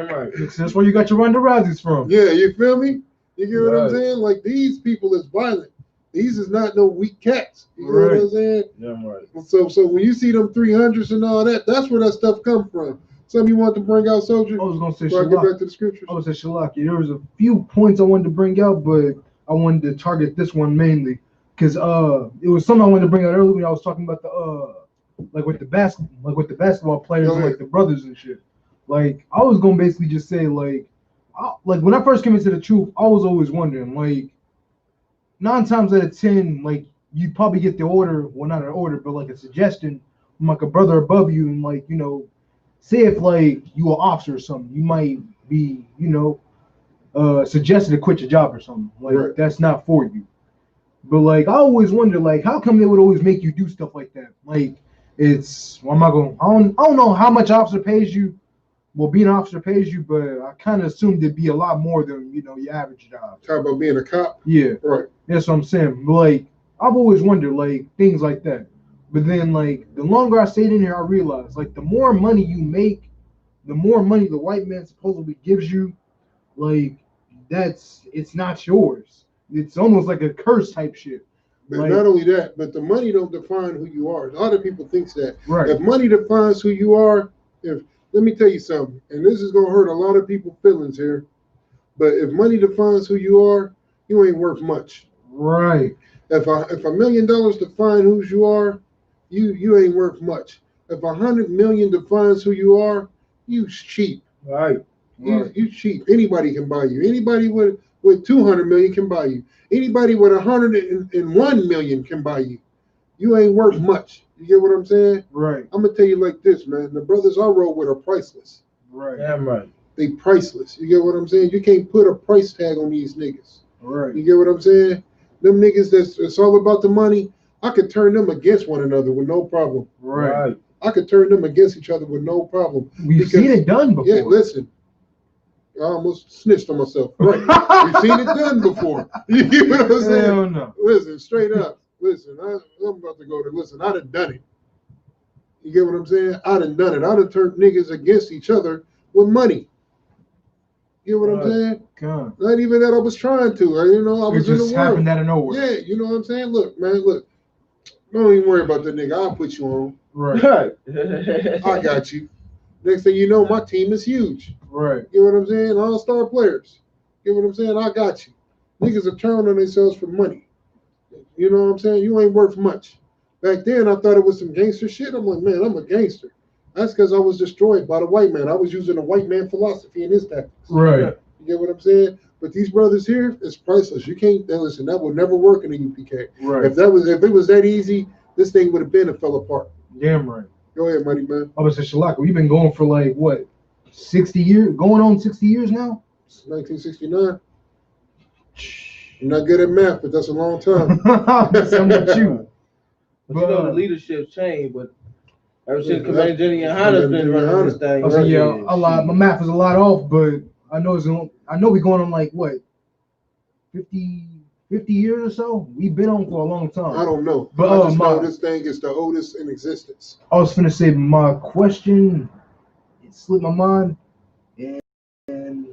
S2: right.
S4: That's where you got your Ronda Rouseys from.
S2: Yeah, you feel me? You get what I'm saying? Like these people is violent. These is not no weak cats. You know what I'm saying?
S3: Damn right.
S2: So when you see them 300s and all that, that's where that stuff come from. Something you want to bring out, soldier?
S4: I was gonna say
S2: Get back to the scriptures.
S4: I was gonna say Shalaki. There was a few points I wanted to bring out, but I wanted to target this one mainly because it was something I wanted to bring out earlier when I was talking about the with the basketball players and like the brothers and shit. Like I was gonna basically just say like when I first came into the truth, I was always wondering like 9 times out of 10 like you probably get the order, well not an order but like a suggestion from like a brother above you and like you know say if like you an officer or something, you might be you know suggested to quit your job or something like that's not for you. But like I always wonder like how come they would always make you do stuff like that like. It's I don't know how much officer pays you. Well, being an officer pays you, but I kind of assumed it'd be a lot more than you know your average job.
S2: Talk about being a cop.
S4: Yeah,
S2: right.
S4: That's what I'm saying. But, like I've always wondered like things like that. But then like the longer I stayed in here, I realized like the more money you make, the more money the white man supposedly gives you. Like it's not yours. It's almost like a curse type shit.
S2: But
S4: like,
S2: not only that, but the money don't define who you are. A lot of people think that.
S4: Right.
S2: If money defines who you are, let me tell you something, and this is gonna hurt a lot of people's feelings here, but if money defines who you are, you ain't worth much.
S4: Right.
S2: If $1 million define who you are, you ain't worth much. If 100 million defines who you are, you cheap.
S3: Right.
S2: You cheap. Anybody can buy you. Anybody with 200 million can buy you. Anybody with 101 million can buy you. You ain't worth much. You get what I'm saying?
S4: Right.
S2: I'm gonna tell you like this, man. The brothers I roll with are priceless.
S4: Right.
S3: Damn right.
S2: They priceless. You get what I'm saying? You can't put a price tag on these niggas.
S4: Right.
S2: You get what I'm saying? Them niggas it's all about the money. I could turn them against one another with no problem.
S4: Right.
S2: I could turn them against each other with no problem.
S4: We've seen it done before.
S2: Yeah, listen. I almost snitched on myself. Right. We've seen it done before. You get what I'm saying?
S4: Hell no.
S2: Listen, straight up. Listen, I'm about to go to listen. I done done it. You get what I'm saying? I done done it. I done turned niggas against each other with money. You get what I'm saying?
S4: God.
S2: Not even that I was trying to. I was in the world. It just
S4: happened out of nowhere.
S2: Yeah, you know what I'm saying? Look, man, look. Don't even worry about that nigga. I'll put you on.
S4: Right.
S2: I got you. Next thing you know, my team is huge.
S4: Right.
S2: You know what I'm saying? All-star players. You know what I'm saying? I got you. Niggas are turning on themselves for money. You know what I'm saying? You ain't worth much. Back then, I thought it was some gangster shit. I'm like, man, I'm a gangster. That's because I was destroyed by the white man. I was using the white man philosophy in his tactics.
S4: Right.
S2: You get what I'm saying? But these brothers here, it's priceless. You can't listen. That will never work in the UPK.
S4: Right.
S2: If it was that easy, this thing would have been and fell apart.
S4: Damn right.
S2: Go ahead, Mighty Man.
S4: I was saying, Shalaka, we've been going for like what, 60 years? Going on 60 years now?
S2: 1969. I'm not good at math, but that's a long time.
S4: Some with you.
S3: But you know the leadership's changed, but ever since Commanding General Yahanna's been running this thing.
S4: I said, yeah, a lot. My math is a lot off, but I know we're going on like what, 50 years or so. We've been on for a long time.
S2: I don't know,
S4: but
S2: I just know this thing is the oldest in existence.
S4: I was finna say my question, it slipped my mind, and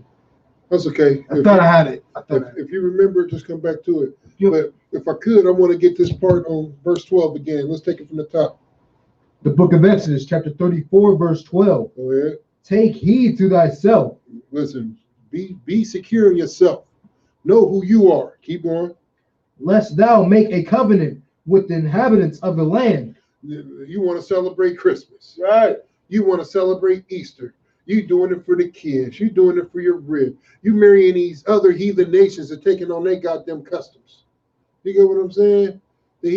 S2: that's okay.
S4: I thought I had it.
S2: If you remember, just come back to it.
S4: Yep.
S2: But if I could, I want to get this part on verse 12 again. Let's take it from the top.
S4: The book of Exodus, chapter 34, verse 12.
S2: Go ahead.
S4: Take heed to thyself.
S2: Listen, be secure in yourself. Know who you are. Keep going.
S4: Lest thou make a covenant with the inhabitants of the land.
S2: You want to celebrate Christmas.
S3: Right.
S2: You want to celebrate Easter. You doing it for the kids. You doing it for your rib. You marrying these other heathen nations and taking on their goddamn customs. You get what I'm saying? The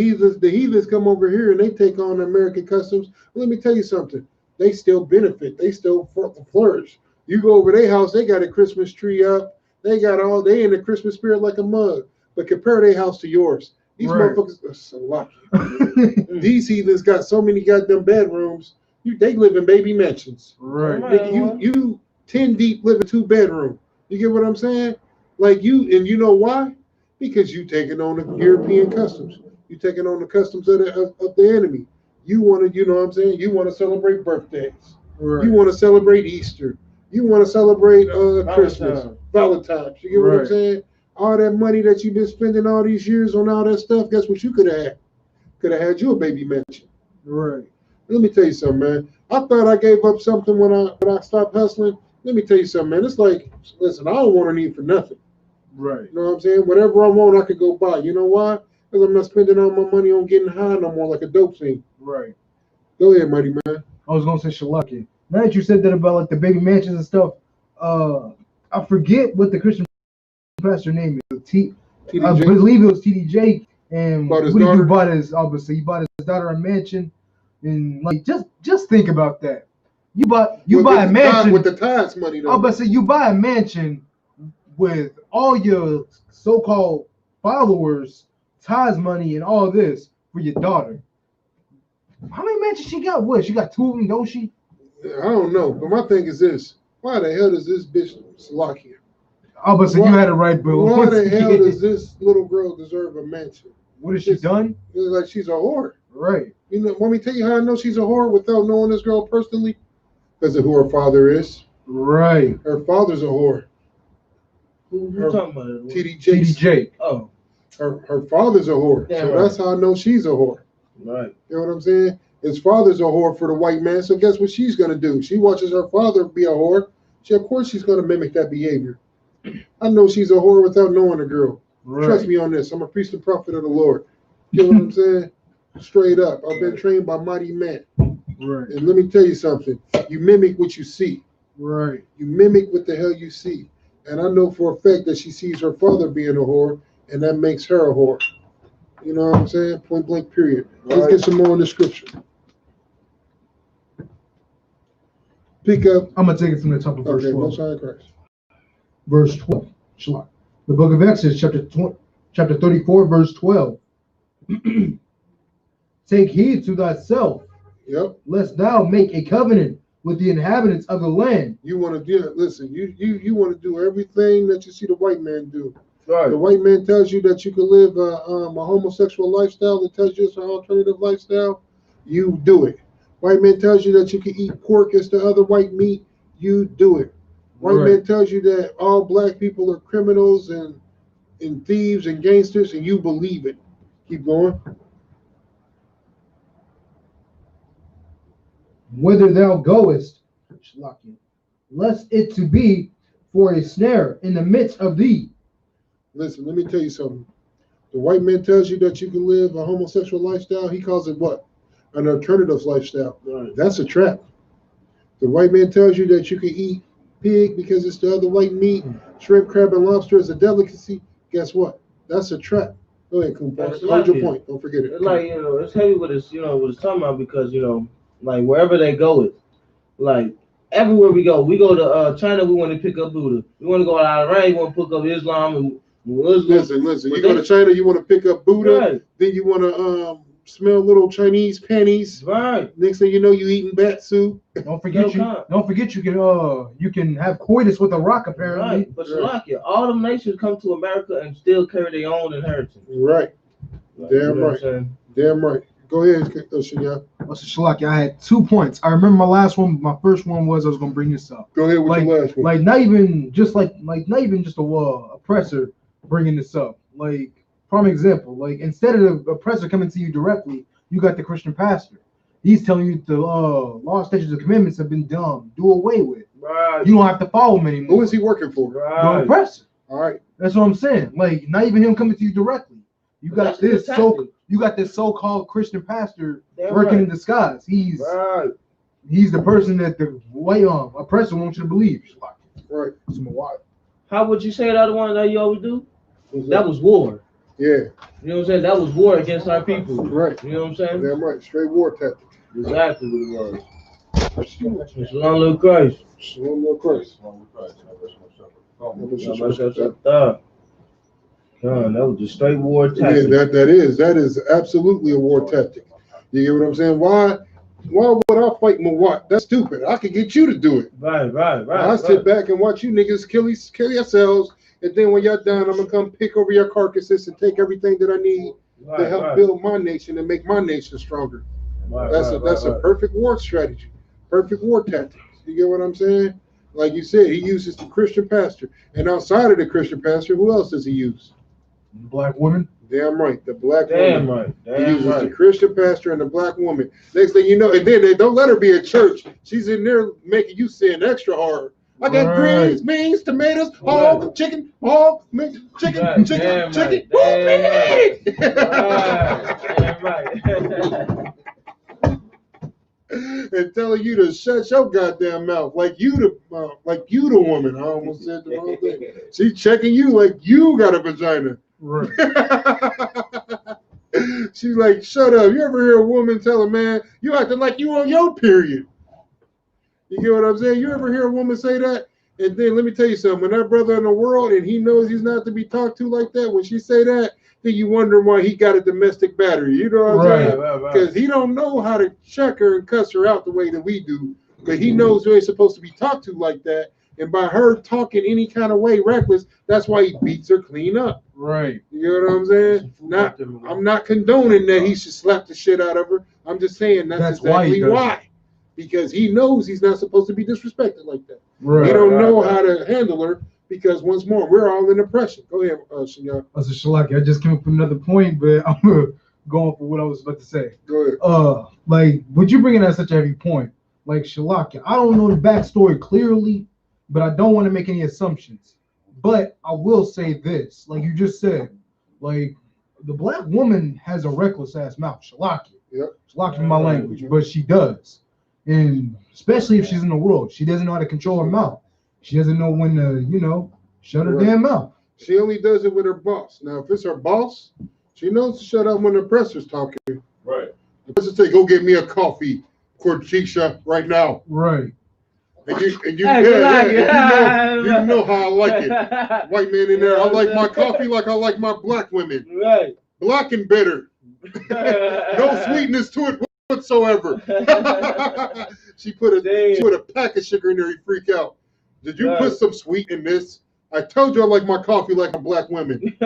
S2: heathens come over here and they take on American customs. Well, let me tell you something. They still benefit. They still flourish. You go over their house, they got a Christmas tree up. They in the Christmas spirit like a mug. But compare their house to yours. These motherfuckers are so lucky. These heathens got so many goddamn bedrooms. They live in baby mansions.
S4: Right.
S2: You 10 deep live in 2-bedroom. You get what I'm saying? Like you know why? Because you taking on the European customs. You taking on the customs of the enemy. You want to, you know what I'm saying? You want to celebrate birthdays.
S4: Right.
S2: You want to celebrate Easter. You want to celebrate Christmas, Valentine's. You get what I'm saying? All that money that you've been spending all these years on all that stuff, guess what you could have had? Could have had you a baby mansion.
S4: Right.
S2: Let me tell you something, man. I thought I gave up something when I stopped hustling. Let me tell you something, man. It's like, listen, I don't want to need for nothing.
S4: Right.
S2: You know what I'm saying? Whatever I want, I could go buy. You know why? Because I'm not spending all my money on getting high no more like a dope fiend.
S4: Right.
S2: Go ahead, Mighty Man.
S4: I was gonna say Shalaki. Now that you said that about like the baby mansions and stuff, I forget what the Christian pastor name is. I believe it was TDJ. And what did he do? Bought his daughter a mansion, and like just think about that. You buy a mansion
S2: with the tithes money though.
S4: I was about to say you buy a mansion with all your so-called followers, tithes money, and all this for your daughter. How many mansions she got? What, she got 2 of them, don't she?
S2: I don't know, but my thing is this: why the hell does this bitch lock here?
S4: I was about to say you had it right, bro.
S2: Why the hell does this little girl deserve a mansion?
S4: What has she done?
S2: It's like she's a whore.
S4: Right.
S2: You know, want me to tell you how I know she's a whore without knowing this girl personally? Because of who her father is.
S4: Right.
S2: Her father's a whore.
S3: Who you talking about?
S2: TDJ.
S3: Oh.
S2: Her father's a whore.
S3: Yeah,
S2: so
S3: right.
S2: That's how I know she's a whore.
S3: Right.
S2: You know what I'm saying? His father's a whore for the white man. So guess what she's going to do? She watches her father be a whore. Of course she's going to mimic that behavior. I know she's a whore without knowing a girl. Right. Trust me on this. I'm a priest and prophet of the Lord. You know what I'm saying? Straight up. I've been trained by mighty men.
S4: Right.
S2: And let me tell you something. You mimic what you see.
S4: Right.
S2: You mimic what the hell you see. And I know for a fact that she sees her father being a whore, and that makes her a whore. You know what I'm saying? Point blank, period. Right. Let's get some more in the scripture. Pick up.
S4: I'm going to take it from the top of verse 12.
S2: Most High Christ.
S4: Verse 12. Shalom. The book of Exodus, chapter 34, verse 12. Take heed to thyself, lest thou make a covenant with the inhabitants of the land.
S2: You want to do listen, you want to do everything that you see the white man do.
S3: Right.
S2: The white man tells you that you can live a homosexual lifestyle, that tells you it's an alternative lifestyle, you do it. White man tells you that you can eat pork as the other white meat, you do it. White man tells you that all black people are criminals and thieves and gangsters, and you believe it. Keep going.
S4: Whither thou goest, lest it to be for a snare in the midst of thee.
S2: Listen, let me tell you something. The white man tells you that you can live a homosexual lifestyle. He calls it what? An alternative lifestyle. Right. That's a trap. The white man tells you that you can eat pig because it's the other white meat. Shrimp, crab, and lobster is a delicacy. Guess what? That's a trap. Go ahead, Kumar. Hold your point. Don't forget it.
S3: It's like, it's heavy what it's, what it's talking about because, like wherever they go with, like everywhere we go to China, we want to pick up Buddha. We want to go to Iran, we want to pick up Islam and Muslim.
S2: Listen. You go to China, you want to pick up Buddha. Right. Then you want to smell little Chinese panties.
S3: Right.
S2: Next thing you know, you eating bat soup.
S4: Don't forget you can have coitus with a rock apparently.
S3: Right. But Shalakia, all them nations come to America and still carry their own inheritance.
S2: Right. Like, damn right. Damn right. Go ahead, Shanya.
S4: Shalakia, I had 2 points. I remember my first one was I was gonna bring this up.
S2: Go ahead with your last one.
S4: Like not even just a oppressor bringing this up. Like, prime example, like instead of the oppressor coming to you directly, you got the Christian pastor. He's telling you the law, statutes, and commandments have been done, do away with. Right. You don't have to follow them anymore.
S2: Who is he working for?
S4: The oppressor.
S2: All right.
S4: That's what I'm saying. Like, not even him coming to you directly. You got this so-called Christian pastor working in disguise. He's the person that the white oppressor wants you to believe.
S2: Right.
S3: How would you say the other one that you always do? That was war.
S2: Yeah.
S3: You know what I'm saying? That was war against our people.
S2: Right.
S3: You know what I'm saying?
S2: Damn right. Straight war tactics.
S3: Exactly what it was. Shalom, little Christ.
S2: Shalom, little Christ.
S3: That was a straight war tactic.
S2: Yeah, that is absolutely a war tactic. You get what I'm saying? Why would I fight Mawat? That's stupid. I could get you to do it.
S3: Right.
S2: I sit back and watch you niggas kill yourselves, and then when y'all done, I'm gonna come pick over your carcasses and take everything that I need to help build my nation and make my nation stronger. That's a perfect war strategy, perfect war tactic. You get what I'm saying? Like you said, he uses the Christian pastor, and outside of the Christian pastor, who else does he use?
S4: The black woman.
S2: Damn right, the black
S3: woman.
S2: Right. He uses the Christian pastor and the black woman. Next thing you know, and then they don't let her be at church. She's in there making you sin extra hard. I got greens, beans, tomatoes, hog, chicken, hog, chicken.
S3: Damn right.
S2: And telling you to shut your goddamn mouth, like you the woman. I almost said the wrong thing. She's checking you like you got a vagina.
S4: Right.
S2: She's like, shut up. You ever hear a woman tell a man, you acting like you on your period? You get what I'm saying? You ever hear a woman say that? And then let me tell you something. When that brother in the world and he knows he's not to be talked to like that, when she say that, then you wonder why he got a domestic battery. You know what I'm saying? Because he don't know how to check her and cuss her out the way that we do. But he knows you ain't supposed to be talked to like that. And by her talking any kind of way reckless, that's why he beats her clean up.
S4: Right.
S2: You know what I'm saying? I'm not condoning that he should slap the shit out of her. I'm just saying that's exactly why. Because he knows he's not supposed to be disrespected like that. Right. He don't know how to handle her because once more, we're all in oppression. Go ahead, Shanya.
S4: I just came up with another point, but I'm going to go off of what I was about to say.
S2: Go ahead.
S4: Like, would you bring in such a heavy point? Like, Shalakia, I don't know the backstory clearly, but I don't want to make any assumptions. But I will say this, like you just said, like, the black woman has a reckless ass mouth, Shalakia.
S2: Yep.
S4: Shalakia in my language, but she does. And especially if she's in the world, she doesn't know how to control her mouth. She doesn't know when to, shut her damn mouth.
S2: She only does it with her boss. Now, if it's her boss, she knows to shut up when the presser's talking.
S1: Right.
S2: The presser say, go get me a coffee, Cortisha, right now.
S4: Right.
S2: And you know how I like it. White man in there, I like my coffee like I like my black women.
S3: Right.
S2: Black and bitter. No sweetness to it whatsoever. She put a pack of sugar in there, you freak out. Did you put some sweet in this? I told you I like my coffee like a black women.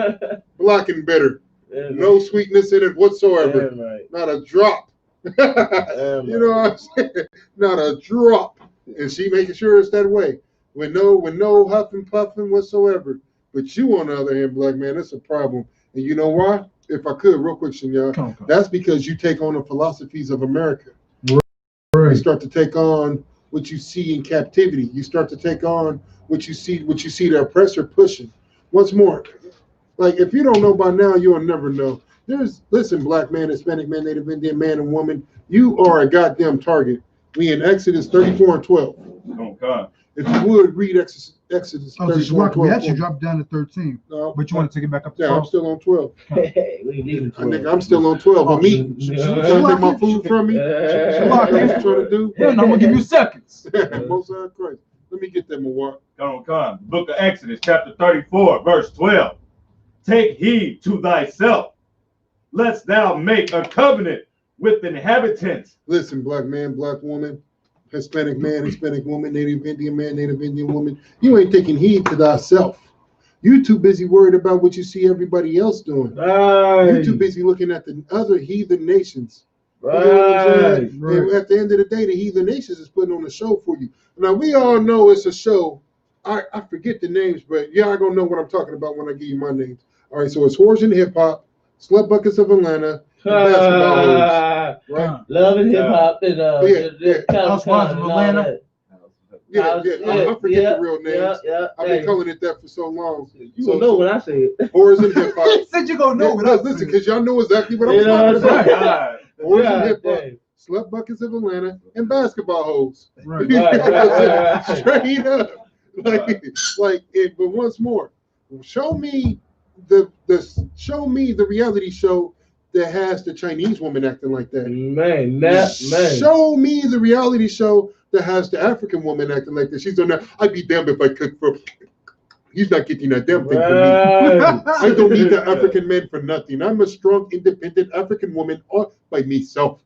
S2: Black and bitter. No sweetness in it whatsoever. Not a drop. You know what I'm saying? Not a drop. And she making sure it's that way. With no huffing puffing whatsoever. But you, on the other hand, black man, that's a problem. And you know why? If I could, real quick, Shanya, that's because you take on the philosophies of America.
S4: Right.
S2: You start to take on what you see in captivity. You start to take on what you see the oppressor pushing. Once more, like if you don't know by now, you'll never know. Listen, black man, Hispanic man, Native Indian man and woman, you are a goddamn target. We in Exodus 34:12.
S1: Oh God.
S2: If you would read Exodus
S4: Oh,
S2: 34,
S4: so we
S2: 12,
S4: actually dropped down to 13, but you want to take it back up to 12?
S2: I'm still on 12.
S3: We leaving 12.
S2: Nigga, I'm still on 12. On me. You trying to take my food from me? What you trying to do?
S4: Yeah, no, I'm gonna give you seconds.
S2: Most High Christ. Let me get that, Mawar.
S1: Come. Book of Exodus, chapter 34, verse 12. Take heed to thyself, lest thou make a covenant with inhabitants.
S2: Listen, black man, black woman, Hispanic man, Hispanic woman, Native Indian man, Native Indian woman. You ain't taking heed to thyself. You too busy worried about what you see everybody else doing.
S3: Right.
S2: You too busy looking at the other heathen nations.
S3: Right.
S2: You know what I'm saying? Right. And at the end of the day, the heathen nations is putting on a show for you. Now, we all know it's a show. I forget the names, but y'all gonna know what I'm talking about when I give you my names. All right, so it's Whores in Hip Hop, Slut Buckets of Atlanta, and Basketball Hoes. Right?
S3: Love and Hip Hop and
S4: Housewives of Atlanta.
S2: I forget the real names. I've been calling it that for so long.
S3: You gonna know when I say it.
S2: Whores in Hip Hop.
S4: He said you gonna know when I say it.
S2: Listen, because y'all know exactly what I'm talking about. Whores in Hip Hop, Slut Buckets of Atlanta, and Basketball Hoes.
S4: Right.
S2: Straight up. But once more, show me the reality show that has the Chinese woman acting like that.
S3: Man.
S2: Show me the reality show that has the African woman acting like that. She's on that. I'd be damned if I could for. He's not getting that damn thing for me. I don't need the African man for nothing. I'm a strong, independent African woman all by myself.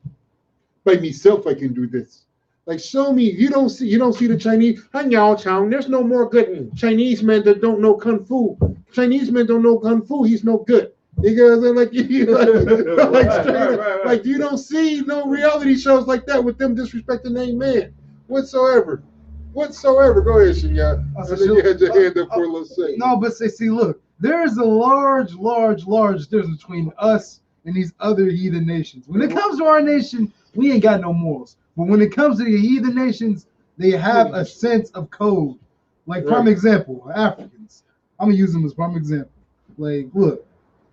S2: By myself, I can do this. Like, show me. You don't see the Chinese. There's no more good Chinese men that don't know kung fu. Chinese men don't know kung fu. He's no good. Because like you don't see no reality shows like that with them disrespecting their man whatsoever. Go ahead, Shinya. I think you had your hand up for a little second.
S4: No, but see, look, there is a large difference between us and these other heathen nations. When it comes to our nation, we ain't got no morals. But when it comes to the heathen nations, they have a sense of code. Like, prime example, Africans. I'm gonna use them as prime example. Like, look,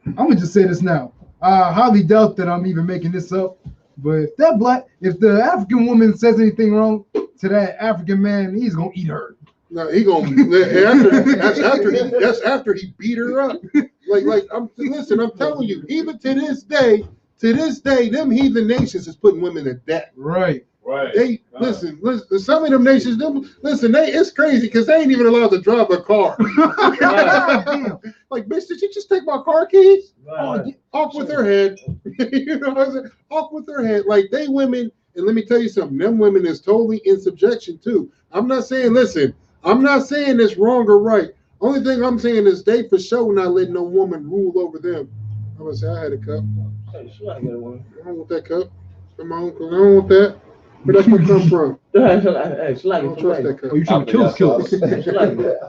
S4: I'm gonna just say this now. I highly doubt that I'm even making this up. But if the African woman says anything wrong to that African man, he's gonna eat her.
S2: No, he gonna that's after he beat her up. I'm telling you, even to this day, them heathen nations is putting women to death.
S4: Right.
S2: They listen. Some of them nations, it's crazy because they ain't even allowed to drive a car. Like, bitch, did you just take my car keys?
S3: Right.
S2: Off with her head. You know what I'm saying? Off with her head. Like, they women, and let me tell you something, them women is totally in subjection too. I'm not saying it's wrong or right. Only thing I'm saying is they for sure not letting no woman rule over them. I'm gonna say I had a cup.
S3: Hey, she might get one.
S2: I don't want that cup. Come on, because I don't want that. Where that's gonna come from?
S3: Hey, she like
S2: I don't trust that cup.
S4: Oh, you trying to kill us?
S3: She like it.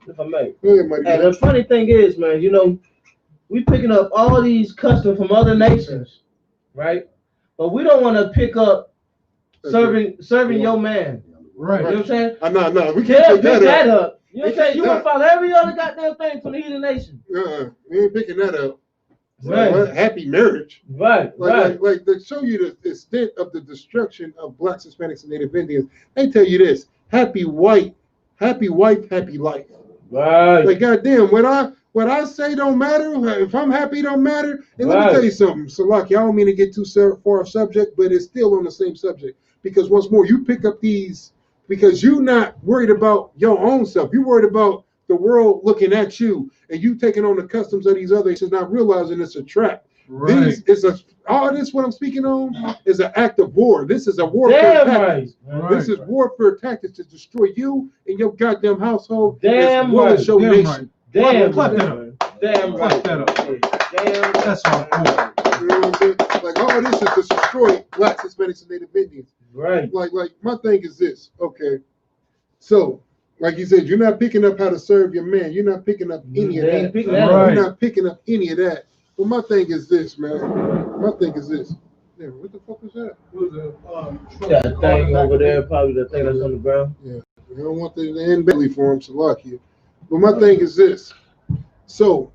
S3: If I may.
S2: Go ahead, Marty.
S3: And the funny thing is, man, we picking up all these customs from other nations, right? But we don't want to pick up serving your man.
S4: Right.
S3: You know what I'm saying?
S2: No, we can't pick that up.
S3: You know what I'm saying? You want to follow every other goddamn thing from the heathen nation.
S2: We ain't picking that up.
S3: Right.
S2: Happy marriage.
S3: Right.
S2: Like to show you the extent of the destruction of blacks, Hispanics, and Native Indians. They tell you this: happy wife, happy life.
S3: Right.
S2: Like, goddamn, what I say don't matter. If I'm happy, don't matter. And let me tell you something, Salaki, I don't mean to get too far off subject, but it's still on the same subject. Because once more, you pick up these because you're not worried about your own self. You're worried about the world looking at you, and you taking on the customs of these others and not realizing it's a trap.
S4: Right.
S2: All this what I'm speaking on is an act of war. This is a warfare tactic.
S4: Right.
S2: This is warfare tactics to destroy you and your goddamn household.
S3: Damn
S2: as well as your nation.
S3: Damn
S4: clap
S3: right.
S4: that up.
S3: Damn right.
S4: Clap that up.
S3: Damn.
S4: That's all cool.
S2: You know what I'm saying? Like, all this is to destroy blacks, Hispanics, and Native Indians.
S3: Right.
S2: Like my thing is this. Okay, so like you said, you're not picking up how to serve your man. You're not picking up any of that.
S4: Right.
S2: You're not picking up any of that. But my thing is this, man. My thing is this. Yeah, what the fuck is that?
S3: That thing over there, probably the thing that's on the ground.
S2: Yeah, I don't want the end belly for him, Salakia. But my thing is this. So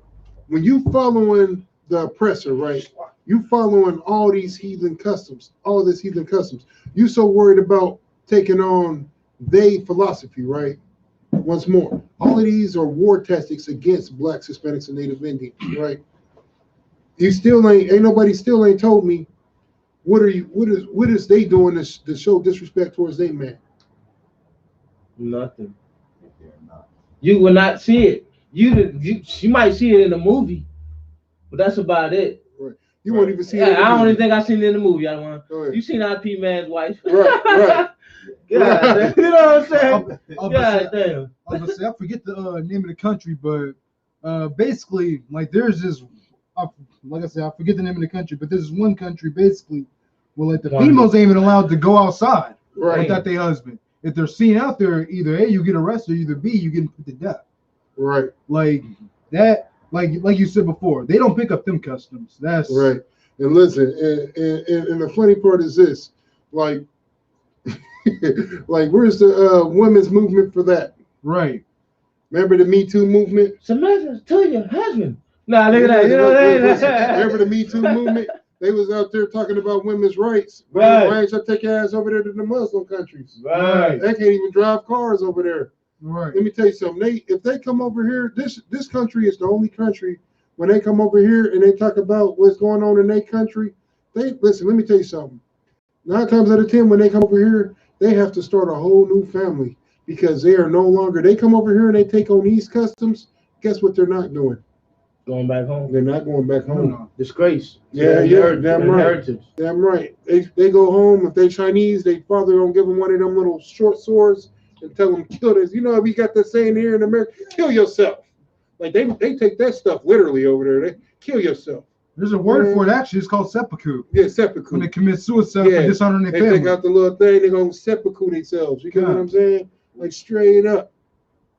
S2: when you following the oppressor, right? You following all these heathen customs, all this heathen customs. You so worried about taking on they philosophy, right? Once more, all of these are war tactics against blacks, Hispanics, and Native Indians, right? You still ain't nobody still ain't told me what is they doing to show disrespect towards they man.
S3: Nothing. You will not see it. You might see it in the movie, but that's about it.
S2: Right. You won't even see it.
S3: I don't even think I seen it in the movie. I don't want. You seen IP Man's wife?
S2: Right.
S3: God, you know what I'm saying?
S4: I forget the name of the country, but basically, like there's this, like I said, I forget the name of the country, but there's one country basically where like the females ain't even allowed to go outside without their husband. If they're seen out there, either A, you get arrested, or either B, you get put to death.
S2: Right.
S4: Like that, like you said before, they don't pick up them customs. That's
S2: right. And listen, and the funny part is this, like, like where's the women's movement for that?
S4: Right.
S2: Remember the Me Too movement?
S3: Submission to your husband. Nah, look at that. You know what I mean?
S2: Remember the Me Too movement? They was out there talking about women's rights.
S3: Right.
S2: Why ain't y'all take your ass over there to the Muslim countries?
S3: Right.
S2: They can't even drive cars over there.
S4: Right.
S2: Let me tell you something. If they come over here, this country is the only country when they come over here and they talk about what's going on in their country. They listen. Let me tell you something. 9 times out of 10, when they come over here, they have to start a whole new family because they are no longer. They come over here and they take on these customs. Guess what? They're not doing.
S3: Going back home.
S2: They're not going back home.
S4: No.
S3: Disgrace.
S2: Yeah, damn right. Damn right. They go home. If they Chinese, their father don't give them one of them little short swords and tell them kill this. You know, we got the saying here in America, kill yourself. Like they take that stuff literally over there. They kill yourself.
S4: There's a word for it actually. It's called seppuku.
S2: Yeah, seppuku.
S4: When they commit suicide for dishonoring their family.
S2: They take out the little thing. They're gonna seppuku themselves. You get what I'm saying? Like straight up.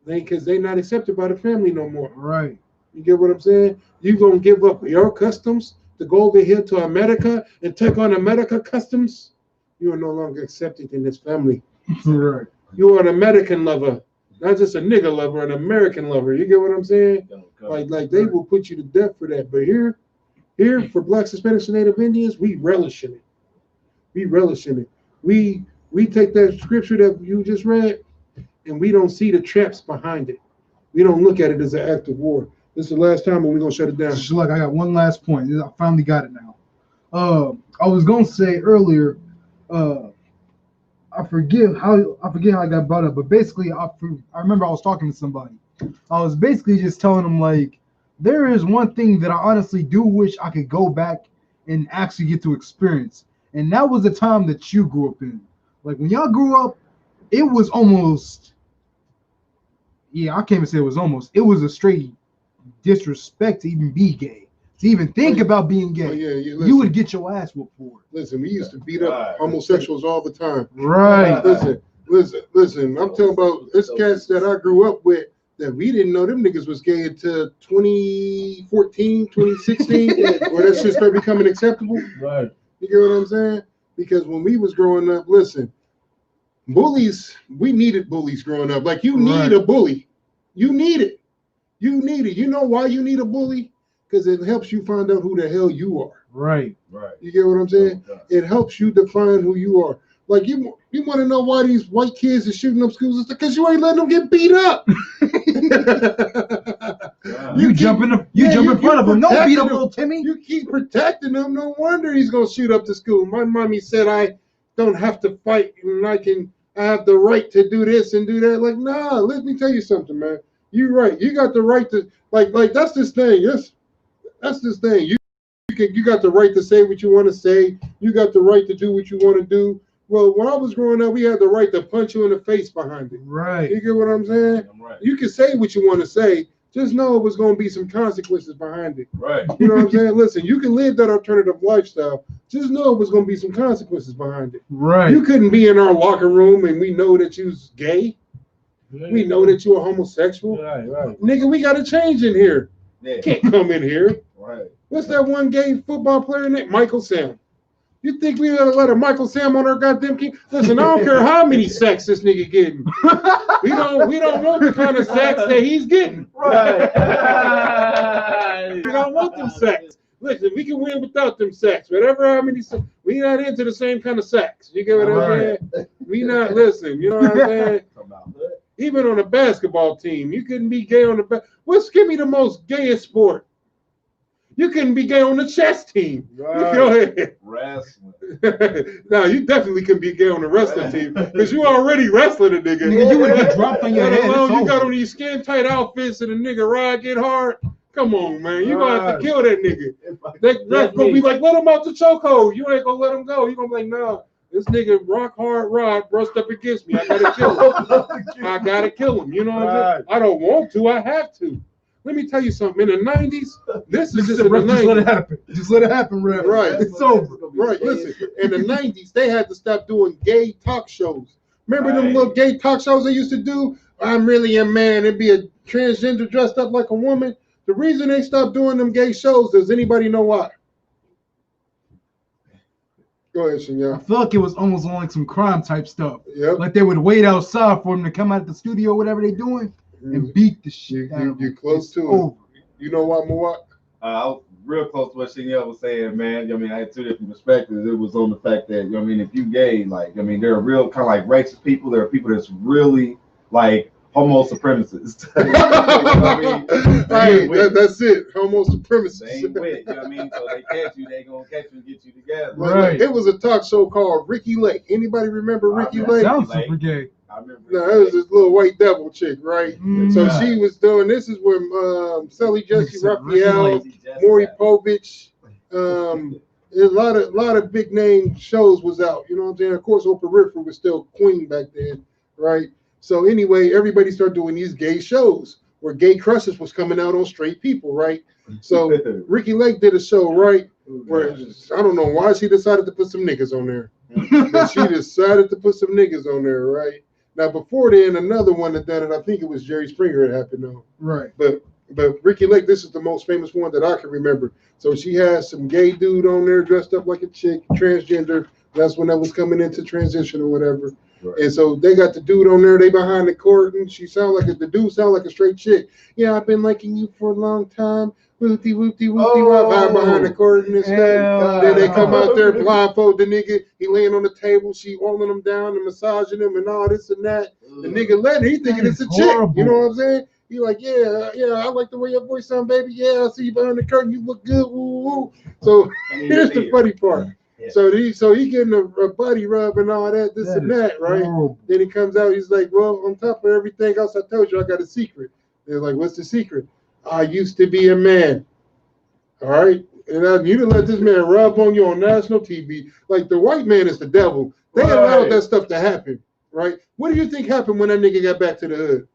S2: Because they're not accepted by the family no more.
S4: Right.
S2: You get what I'm saying? You gonna give up your customs to go over here to America and take on America customs? You are no longer accepted in this family.
S4: Right.
S2: You are an American lover, not just a nigga lover, an American lover. You get what I'm saying? Like they will put you to death for that. But here for blacks, Hispanics, and Native Indians, we relish in it. We relish in it. We take that scripture that you just read, and we don't see the traps behind it. We don't look at it as an act of war. This is the last time, and we're gonna shut it down.
S4: Look, I got one last point. I finally got it now. I was gonna say earlier, I forget how I got brought up, but basically, I remember I was talking to somebody. I was basically just telling them like, there is one thing that I honestly do wish I could go back and actually get to experience, and that was the time that you grew up in. Like when y'all grew up, it was almost, I can't even say it was almost. It was a straight disrespect to even be gay, to even think about being gay. You would get your ass whooped for it.
S2: Listen, we used to beat up homosexuals all the time.
S4: Right.
S2: Listen. I'm talking about this cats that I grew up with that we didn't know them niggas was gay until 2014, 2016, where that shit started becoming acceptable.
S3: Right.
S2: You get what I'm saying? Because when we was growing up, listen, bullies, we needed bullies growing up. Like you need a bully. You need it. You need it. You know why you need a bully? Because it helps you find out who the hell you are.
S4: Right.
S2: You get what I'm saying? It helps you define who you are. Like you want to know why these white kids are shooting up schools? It's because you ain't letting them get beat up.
S4: You jump in front of them. Don't beat up little Timmy.
S2: You keep protecting them. No wonder he's gonna shoot up the school. My mommy said I don't have to fight and I have the right to do this and do that. Like, nah, let me tell you something, man. You're right. You got the right to like that's this thing. That's this thing. You got the right to say what you want to say. You got the right to do what you want to do. Well, when I was growing up, we had the right to punch you in the face behind it.
S4: Right.
S2: You get what I'm saying?
S1: Right.
S2: You can say what you want to say. Just know it was going to be some consequences behind it.
S1: Right.
S2: You know what I'm saying? Listen, you can live that alternative lifestyle. Just know it was going to be some consequences behind it.
S4: Right.
S2: You couldn't be in our locker room and we know that you was gay. We know that you're a homosexual.
S3: Right.
S2: Nigga, we got to change in here.
S1: Yeah.
S2: Can't come in here.
S1: Right.
S2: What's that one gay football player named Michael Sam? You think we gotta let a Michael Sam on our goddamn team? Listen, I don't care how many sacks this nigga getting. We don't want the kind of sacks that he's getting.
S3: Right.
S2: We don't want them sacks. Listen, we can win without them sacks. Whatever how many sacks. We not into the same kind of sacks. You get what I'm saying? We not listen. You know what I'm saying? Even on a basketball team, you couldn't be gay on the give me the most gayest sport. You couldn't be gay on the chess team.
S1: Right.
S2: Go ahead.
S1: Wrestling.
S2: No, you definitely couldn't be gay on the wrestling team because you already wrestling a nigga.
S4: Nigga, you would get dropped on your head.
S2: You got on these skin tight outfits and the nigga ride get hard. Come on, man. You gonna have to kill that nigga. That's gonna be like, let him out the chokehold. You ain't gonna let him go. You gonna be like, nah, this nigga rock hard rod brushed up against me. I gotta kill him. I gotta kill him. You know what I'm saying? I don't want to. I have to. Let me tell you something. In the 90s, this is just in the 90s.
S4: Just let it happen. Just let it happen, Rev.
S2: Right.
S4: It's over.
S2: Right. Listen, in the 90s, they had to stop doing gay talk shows. Remember them little gay talk shows they used to do? I'm really a man. It'd be a transgender dressed up like a woman. The reason they stopped doing them gay shows, does anybody know why? Go ahead, Shinyan.
S4: I feel like it was almost like some crime type stuff.
S2: Yep.
S4: Like they would wait outside for them to come out of the studio, whatever they're doing, and beat the shit out of them.
S2: You're close to it. You know why, Mawak?
S1: I was real close to what Shinyan was saying, man. I mean, I had two different perspectives. It was on the fact that, I mean, if you gay, like, I mean, there are real kind of like racist people. There are people that's really like homo supremacists. You know what I mean?
S2: Right, that's it. Homo supremacists.
S1: They ain't with, you know what I mean? So they catch you, they gonna catch you and get you together.
S2: Right. It was a talk show called Ricky Lake. Anybody remember Ricky Lake?
S4: Sounds super gay.
S2: No, it was this little white devil chick, right? So she was doing, this is when Sally Jesse Raphael, Maury Povich, a lot of big name shows was out. You know what I'm saying? Of course, Oprah Winfrey was still queen back then, right? So anyway, everybody started doing these gay shows where gay crushes was coming out on straight people, right? So Ricky Lake did a show, right? Where I don't know why she decided to put some niggas on there. But she decided to put some niggas on there, right? Now before then, another one that done it, I think it was Jerry Springer it happened on. Right. But Ricky Lake, this is the most famous one that I can remember. So she had some gay dude on there dressed up like a chick, transgender. That's when that was coming into transition or whatever. Right. And so they got the dude on there, they behind the curtain. The dude sound like a straight chick. Yeah, I've been liking you for a long time. Whoopty, whoopty, whoopty, behind the curtain and stuff. Then they come out there, blindfold the nigga. He laying on the table, she holding him down and massaging him and all this and that. The nigga letting, he thinking it's a chick. You know what I'm saying? He like, yeah, I like the way your voice sound, baby. Yeah, I see you behind the curtain. You look good. Woo, woo. So here's the funny part. Yeah. So he getting a body rub and all that, this and that, right? Then he comes out, he's like, well, on top of everything else I told you, I got a secret. They're like, what's the secret? I used to be a man. All right? And you didn't let this man rub on you on national TV. Like, the white man is the devil. They allowed that stuff to happen, right? What do you think happened when that nigga got back to the hood?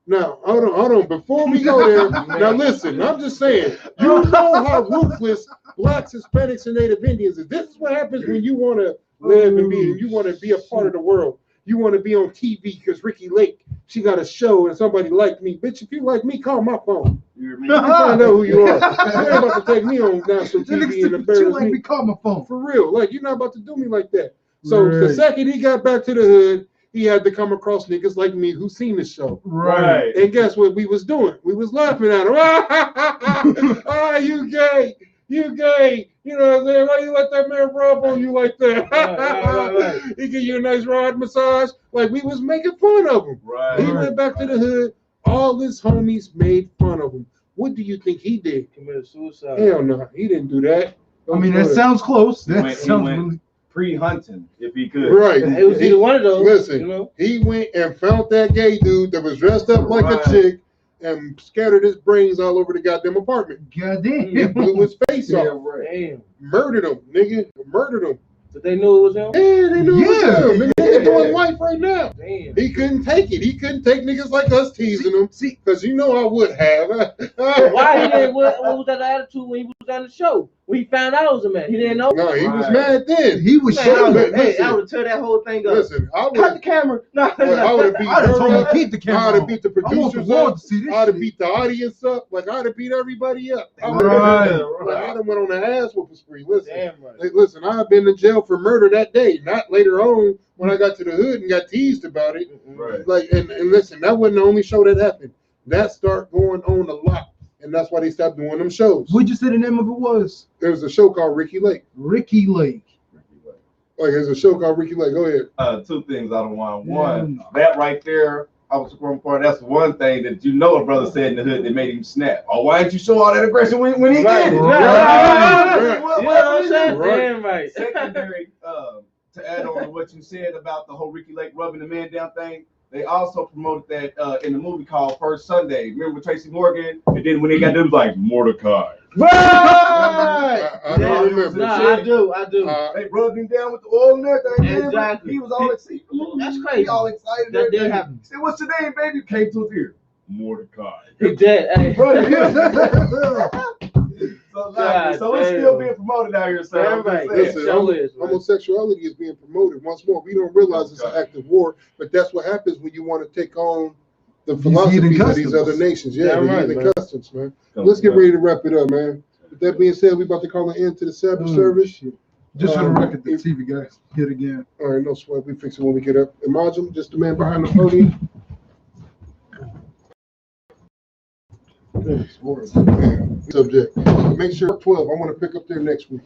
S2: Now, hold on. Before we go there, now listen, I'm just saying, you know how ruthless Blacks, Hispanics, and Native Indians is. This is what happens when you want to live and you want to be a part of the world. You want to be on TV because Ricky Lake, she got a show and somebody like me. Bitch, if you like me, call my phone. You find out who you are. You ain't about to take me on national TV and embarrass me.
S4: Call my phone.
S2: For real. Like, you're not about to do me like that. So the second he got back to the hood, he had to come across niggas like me who seen the show. Right. And guess what we was doing? We was laughing at him. Ah, you gay. You gay. You know what I'm saying? Why you let that man rub on you like that? Right. He give you a nice rod massage. Like, we was making fun of him. Right. He went back to the hood. All his homies made fun of him. What do you think he did?
S3: Committed suicide.
S2: Hell no. He didn't do that.
S4: I mean, that sounds close. That sounds really...
S1: pre-hunting, if he could.
S2: Right.
S3: It was either one of those.
S2: Listen,
S3: you know?
S2: He went and found that gay dude that was dressed up like a chick and scattered his brains all over the goddamn apartment.
S4: Goddamn.
S2: He blew his face off.
S3: Damn.
S2: Murdered him, nigga. Murdered him.
S3: But they knew it was him?
S2: Yeah, they knew it was him. Nigga doing life right now.
S3: Damn.
S2: He couldn't take it. He couldn't take niggas like us teasing him. See, because you know I would have.
S3: Why he didn't? What was that attitude when he was on the show? When he found out I was a man, he didn't know.
S2: No, he was mad then.
S4: He was
S3: showing. Hey, I would tear that whole thing up.
S2: Listen, I would
S3: cut the camera. No,
S2: I would have beat her up.
S4: Keep the camera.
S2: I would have beat the producers up. I'd have beat the audience up. Like, I'd have beat everybody up. I would have went on an ass whooping spree. Listen, listen, I've been in jail for murder that day, not later on when I got to the hood and got teased about it. Right. Like, and listen, that wasn't the only show that happened. That started going on a lot. And that's why they stopped doing them shows.
S4: What'd you say the name of it was?
S2: There was a show called Ricky Lake.
S4: Ricky Lake.
S2: Like there's a show called Ricky Lake. Go ahead.
S5: Two things I don't want. One, that right there, I was going for. That's one thing that you know a brother said in the hood that made him snap. Oh, why didn't you show all that aggression when he did it?
S3: Right.
S5: Secondary, to add on to what you said about the whole Ricky Lake rubbing the man down thing, they also promoted that in the movie called First Sunday. Remember Tracy Morgan? And then when they got them, like Mordecai.
S3: Right.
S2: I don't remember.
S3: I do.
S5: They rubbed him down with the oil and everything.
S3: Exactly.
S5: He was all excited.
S3: That's crazy.
S5: He all excited.
S3: That did happen.
S5: He said, "What's your name, baby?" Came to his ear. Mordecai.
S3: He did. Hey.
S5: So it's still being promoted out here. So
S2: listen, homosexuality is being promoted. Once more, we don't realize it's an act of war, but that's what happens when you want to take on the philosophies of these other nations. Yeah, the customs, man. Let's get ready to wrap it up, man. With that being said, we about to call an end to the Sabbath service.
S1: Just for the record, the TV guys hit again.
S2: All right, no sweat. We fix it when we get up. Imagine just the man behind the podium. Subject. Make sure 12. I want to pick up there next week.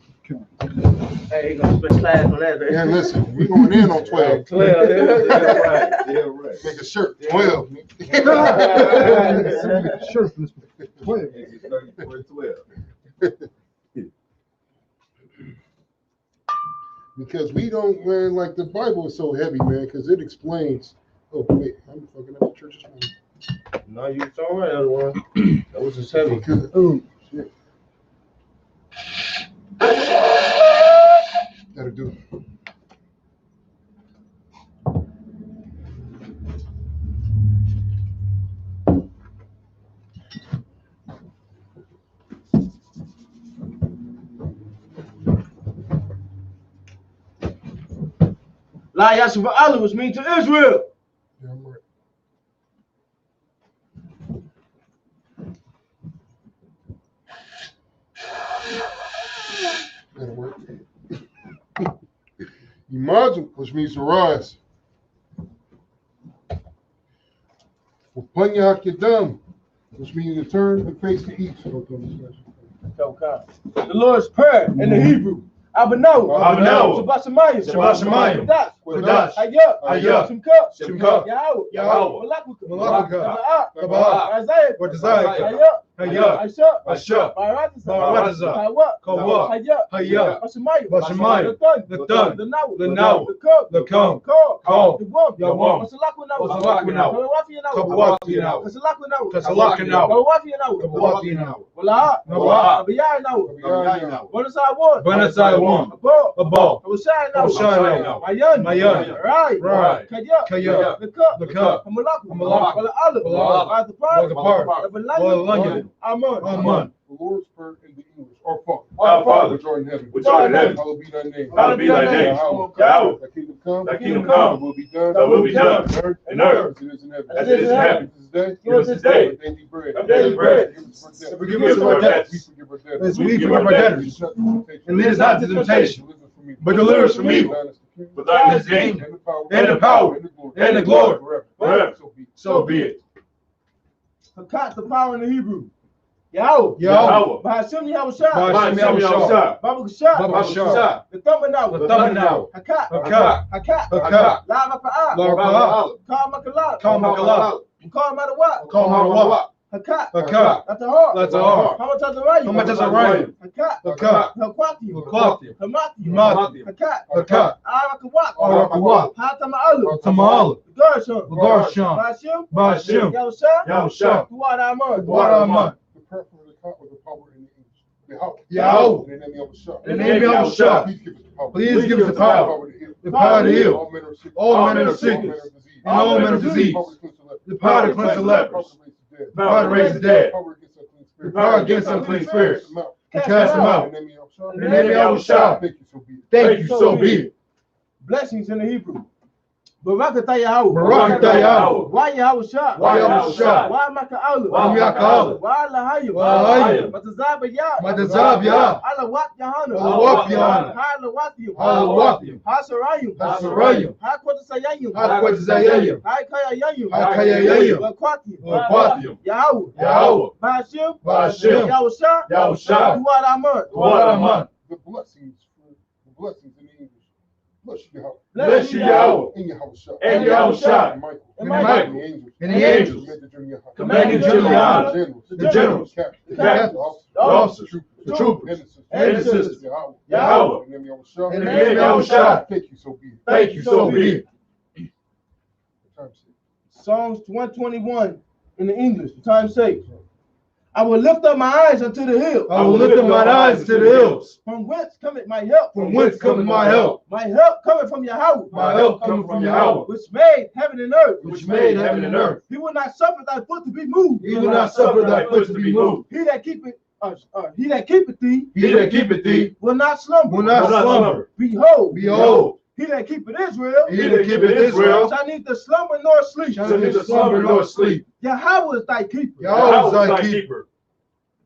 S3: Hey, you gonna spend class on that, man.
S2: Yeah, listen, we're going in on 12.
S3: 12.
S5: Yeah, right.
S2: Make a shirt. 12.
S1: Shirt for this 12.
S2: Because we don't, man, like the Bible is so heavy, man, because it explains. Oh, wait, I'm fucking up the church this morning.
S3: No, you all right, other one. That was just heavy.
S2: Oh, shit. That'll do it.
S3: La ISUPK, which means to Israel.
S2: Yeah, I'm right. That'll work. Imagine, which means to rise. Upanya Hakidam, which means to turn and face the east.
S3: The Lord's Prayer in the Hebrew. Abanaw. Shabbat Shemayim.
S1: Kodash.
S3: Hayah.
S1: Shimka.
S3: Yahweh.
S1: Malakika.
S3: Isaiah. Hayah.
S1: Asha.
S3: Baratazah.
S1: Kawa. Hayah. Bashamayim. The Thun. The Now. The Come. Call. Yawam. Kasalaki now. Nawah. Benasai one. Above. Hoshai now. Mayan. Right. Kaya. The cup. Malak. The part. Aman.
S2: The Lord's Prayer in the English.
S5: Our Father,
S2: which art in heaven.
S5: Hallowed
S2: be thy name.
S5: Hallowed be thy name. Yahweh.
S2: Thy kingdom come.
S5: Thy kingdom come.
S2: Thy will be done.
S5: Thy will be done.
S2: In earth. As it is in heaven.
S5: As it is in heaven.
S2: Give us this day. Our daily bread.
S1: Forgive us our debts. As we forgive our debtors. And lead us not into temptation, but deliver us from evil.
S5: For thine is the kingdom, and the power, and the glory, forever. So be it.
S3: Hakat, the power in the Hebrew. Yahweh. Bahashem Yahushua. Baba Gashah. The Thumbanaw. Hakat. Lava Pa'ah. Kal Makalal. Kal Matawat. Hakat. That's a heart. How much is a ryan? Hakat. Hakwati. Hamati. Hakat. Arakawat. Hatama'alu. Garshon. Bahashem. Yahushua. Duwad Aman.
S2: The prayer for the power in the English.
S1: Yahweh. In the name of Yahushua. Please give us the power. The power to heal. All manner of sickness. And all manner of disease. The power to cleanse the lepers. The power to raise the dead. The power against unclean spirits. To cast them out. In the name of Yahushua. Thank you, so be it.
S3: Blessings in the Hebrew. Barakatah Yahweh.
S1: Why
S3: Yahushua? Why Maka'alu? Why Lahayim? Matazab Yah. Alawat Yahanna. Halawatiyum. Hasarayim. Hakwatazayayim. Hakayayayim. Wakwatiyum. Yahweh. Bahashem. Yahushua. Duwad Aman.
S2: The blessings in the English.
S1: Bless you, Yahweh.
S5: And Yahushua.
S1: And Yahushua.
S5: And
S1: Michael.
S5: angels.
S1: And the angels.
S5: Commanding
S1: General
S5: Yahanna.
S1: Yahanna.
S5: The generals.
S1: The captains. The officers. The troopers. And the sisters. Yahweh.
S5: In the name of Yahushua.
S1: In the name of Yahushua.
S5: Thank you, so be it.
S1: Thank you, so be it.
S3: Psalms 121 in the English, for time's sake. I will lift up my eyes unto the hills.
S1: I will lift up my eyes to the hills.
S3: From whence cometh my help?
S1: From whence cometh my help?
S3: My help cometh from Yahweh.
S1: My help cometh from Yahweh,
S3: Which made heaven and earth.
S1: which made heaven and earth.
S3: He will not suffer thy foot to be moved.
S1: He will not suffer thy foot to be moved.
S3: He that keepeth thee
S1: He that keepeth thee
S3: will not slumber.
S1: will not slumber.
S3: Behold,
S1: Behold,
S3: he that keepeth Israel
S1: he that keepeth Israel
S3: shall neither slumber nor sleep.
S1: shall neither slumber nor sleep.
S3: Yahweh is thy keeper.
S1: Yahweh is thy keeper.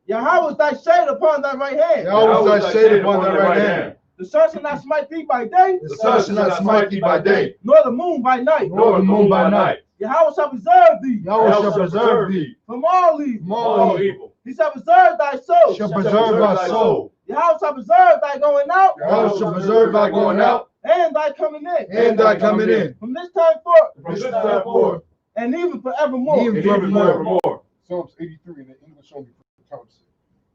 S3: Yahweh is thy shade upon thy right hand.
S1: Yahweh is thy shade upon thy right hand.
S3: The sun shall not smite thee by day,
S1: The sun shall not smite thee by day,
S3: nor the moon by night.
S1: nor the moon by night.
S3: Yahweh shall preserve thee
S1: Yahweh shall preserve thee
S3: from all evil.
S1: from all evil.
S3: He shall preserve thy soul.
S1: Shall preserve thy soul.
S3: Yahweh shall preserve thy going out
S1: Yahweh shall preserve thy going out
S3: and thy coming in.
S1: and thy coming in.
S3: From this time forth
S1: From this time forth,
S3: and even forevermore.
S1: even forevermore.
S5: Psalms 83 in the English only for time's sake.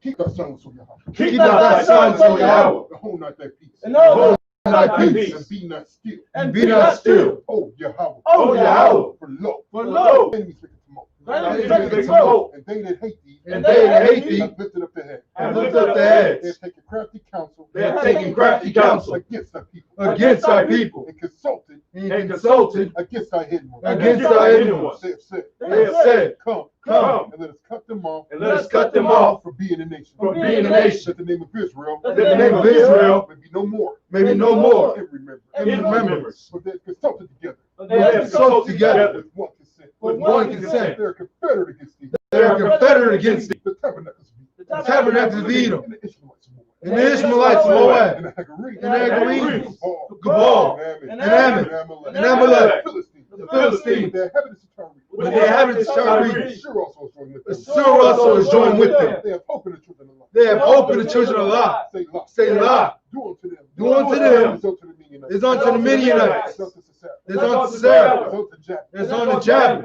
S5: Keep thy sons, O Yahweh.
S1: Keep thy sons, O Yahweh,
S5: And hold not thy peace.
S3: And all
S1: hold thy
S5: And
S1: peace,
S5: be not still.
S1: and be not still.
S5: Oh Yahweh.
S1: O Yahweh,
S5: For lo.
S3: For lo,
S5: Enemies make it to mock.
S3: enemies
S1: make
S3: make
S1: it
S3: it
S1: to
S3: smoke.
S1: mock.
S5: And they that hate thee.
S1: And they that hate thee
S5: have lifted up their head.
S1: have lifted up their
S5: They
S1: heads.
S5: have taken crafty counsel.
S1: They have taken crafty counsel
S5: Against thy people.
S1: against thy people
S5: And consulted
S1: and consulted
S5: against thy hidden ones.
S1: against thy hidden ones.
S5: They have said,
S1: They have said,
S5: Come,
S1: Come,
S5: and let us cut them off.
S1: and let us cut them off
S5: For being a nation.
S1: from being a nation.
S5: That the name of Israel.
S1: That the name of Israel
S5: may be no more.
S1: maybe no more
S5: In remembrance.
S1: in remembrance.
S5: But they have consulted together.
S1: They have consulted together
S5: With one consent.
S1: with one consent.
S5: They are confederate against thee.
S1: They are confederate against thee.
S5: The tabernacles of thee.
S1: The tabernacles of Edom,
S5: And the Ishmaelites of Moab.
S1: and the Ishmaelites of Moab,
S5: And the Hagarenes.
S1: and the Hagarenes,
S5: Gabal.
S1: and Ammon, and Amalek, the Philistines,
S5: With their inhabitants of Tyre.
S1: with the inhabitants of Tyre.
S5: Sure also is joined with them.
S1: Assur also is joined with them.
S5: They have hope in the children of life.
S1: They have hope in the children of Lot.
S5: Say lot.
S1: Selah.
S5: Do unto them.
S1: Do unto them
S5: Is unto the Midianites.
S1: is unto the Midianites,
S5: Is unto Sisera.
S1: is unto
S5: Is
S1: Sarah,
S5: unto Jabbok.
S1: is unto Jabbok,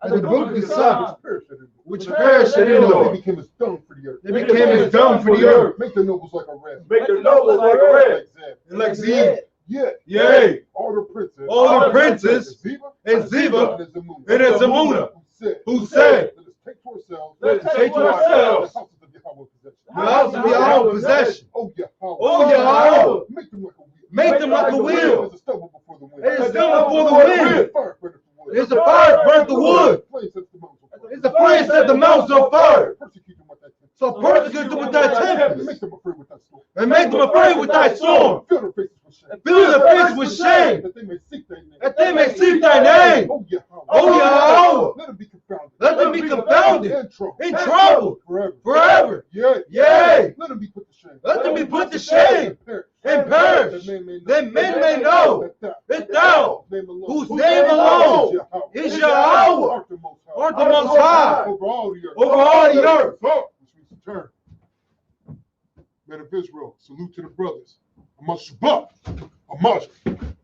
S5: At the brook of Kishon.
S1: at the brook of Kishon,
S5: Which
S1: which perished in
S5: They
S1: Endor.
S5: became as dung for the earth.
S1: They became as dung for the earth.
S5: Make the nobles like a ram.
S1: Make the nobles like a ram,
S5: Like Zeb.
S1: and like Zeb.
S5: Yeah.
S1: Yea,
S5: All the princes.
S1: all the princes
S5: Ziba.
S1: and Ziba
S5: And Zamuna.
S1: and Zamuna,
S5: Who said.
S1: who said,
S5: Let us take to ourselves.
S1: let us take to ourselves
S5: The houses of Yahweh possession.
S1: the house of Yahweh possession.
S5: Oh Yahweh.
S1: O Yahweh,
S5: Make them like a wheel.
S1: make them like a wheel.
S5: There's a stubble before the wind.
S1: It is still before the wind.
S5: Fire burning for wood.
S1: There's a fire burnt the wood.
S5: Flames set the mountains on fire.
S1: It's the place that the mountains on fire.
S5: Persecute them with that tempest.
S1: So persecute them with thy
S5: And
S1: tempest,
S5: make them afraid with that storm.
S1: and make them afraid with thy storm.
S5: Fill their faces with shame.
S1: Fill their faces with shame,
S5: That they may seek thy name.
S1: that they may seek thy name.
S5: Oh Yahweh.
S1: O Yahweh,
S5: Let them be confounded.
S1: let them be confounded,
S5: In trouble.
S1: in trouble,
S5: Forever.
S1: forever.
S5: Yea.
S1: Yea,
S5: Let them be put to shame.
S1: let them be put to shame,
S5: perish.
S1: and perish, that men may know that thou, whose name alone is Yahweh,
S5: art the most high.
S1: art the most high
S5: Over all the earth.
S1: over all the earth.
S5: Which means to turn. Men of Israel, salute to the brothers. Amash Shabbat, Amash,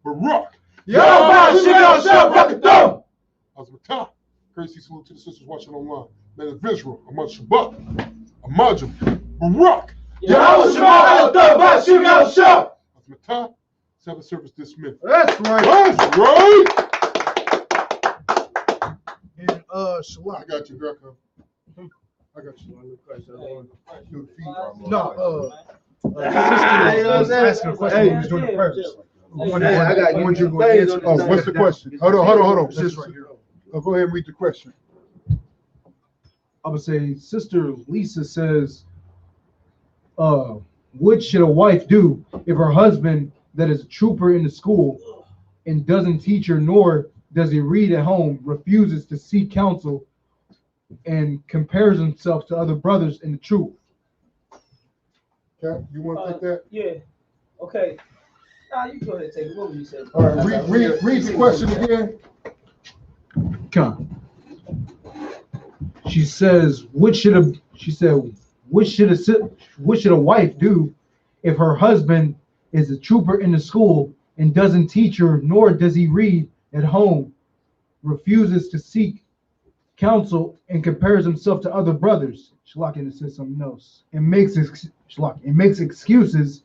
S5: Barak,
S1: Yahweh Shem Shabbat.
S5: Azmatah. Courtesy salute to the sisters watching online. Men of Israel, Amash Shabbat, Amajim, Barak,
S1: Yahweh Shem Shabbat.
S5: Azmatah. 7th service dismissed.
S1: That's right.
S5: That's right.
S2: And
S5: I got you, Greco. I got you.
S2: no,
S1: Sister
S2: was asking a question. He was doing the prayers.
S3: I
S2: want you to go answer.
S5: Oh, what's the question? Hold on.
S2: This right here.
S5: Oh, go ahead and read the question.
S4: I would say Sister Lisa says, what should a wife do if her husband that is a trooper in the school and doesn't teach her, nor does he read at home, refuses to seek counsel and compares himself to other brothers in the truth?
S5: Cap, you want to take that?
S3: Yeah. Okay. Nah, you go ahead and take it. What were you saying?
S5: All right, read the question again.
S4: Come. She says, what should a wife do if her husband is a trooper in the school and doesn't teach her, nor does he read at home, refuses to seek counsel, and compares himself to other brothers, Shalaki says something else, and makes excuses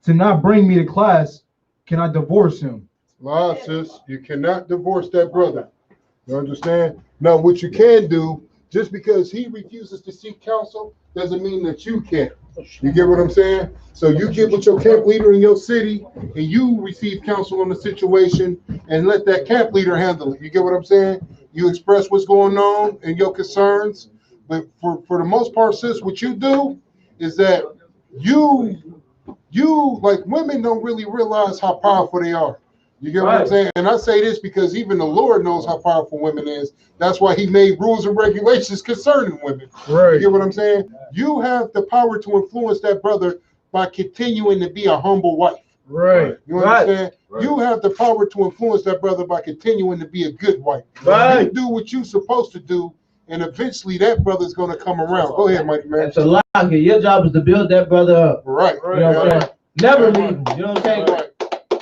S4: to not bring me to class, can I divorce him?
S2: Nah, sis, you cannot divorce that brother. You understand? Now, what you can do, just because he refuses to seek counsel, doesn't mean that you can't. You get what I'm saying? So you get with your camp leader in your city, and you receive counsel on the situation, and let that camp leader handle it. You get what I'm saying? You express what's going on and your concerns. But for the most part, sis, what you do is that you like, women don't really realize how powerful they are. You get what I'm saying? And I say this because even the Lord knows how powerful women is. That's why he made rules and regulations concerning women. Right. You get what I'm saying? You have the power to influence that brother by continuing to be a humble wife. Right. You understand? Right. You have the power to influence that brother by continuing to be a good wife. Right. You do what you're supposed to do, and eventually that brother's going to come around. Go ahead, mighty man.
S3: It's a lot. Your job is to build that brother up.
S2: Right.
S3: You know what I'm saying? Never leave him. You know what I'm saying? Right.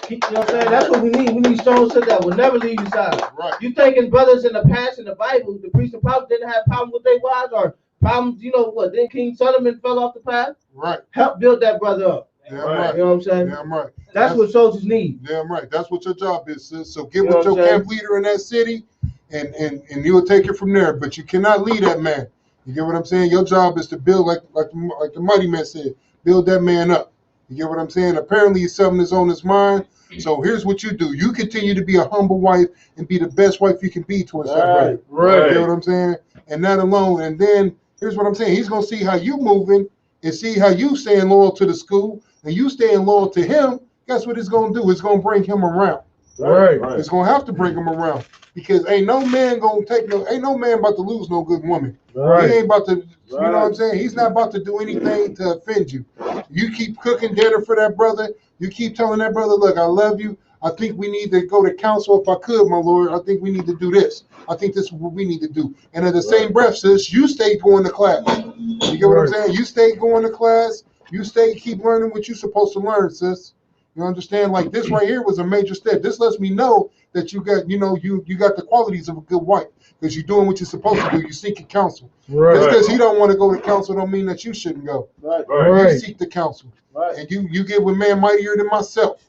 S3: You know what I'm saying? That's what we need. We need strong sisters that will never leave your side. Right. You thinking brothers in the past in the Bible, the priests and prophets didn't have problems with their wives or problems, you know what? Then King Solomon fell off the path. Right. Help build that brother up. Damn right. You know what I'm saying? Damn right. That's what soldiers need. Damn
S2: right. That's what your job is, sis. So get with your camp leader in that city, and you will take it from there. But you cannot lead that man. You get what I'm saying? Your job is to build, like the mighty man said, build that man up. You get what I'm saying? Apparently, something is on his mind. So here's what you do. You continue to be a humble wife and be the best wife you can be towards that brother. Right. You get what I'm saying? And not alone. And then here's what I'm saying. He's going to see how you moving and see how you staying loyal to the school and you staying loyal to him. Guess what it's going to do? It's going to bring him around. Right. It's going to have to bring him around because ain't no man about to lose no good woman. Right. He ain't about to, you know what I'm saying? He's not about to do anything to offend you. You keep cooking dinner for that brother. You keep telling that brother, look, I love you. I think we need to go to counsel if I could, my Lord. I think we need to do this. I think this is what we need to do. And at the same breath, sis, you stay going to class. You get what I'm saying? You stay going to class. You stay, keep learning what you're supposed to learn, sis. You understand? Like this right here was a major step. This lets me know that you got, you got the qualities of a good wife because you're doing what you're supposed to do. You're seeking counsel. Right. Just because he don't want to go to counsel don't mean that you shouldn't go. Right. You seek the counsel. Right. And you get with man mightier than myself.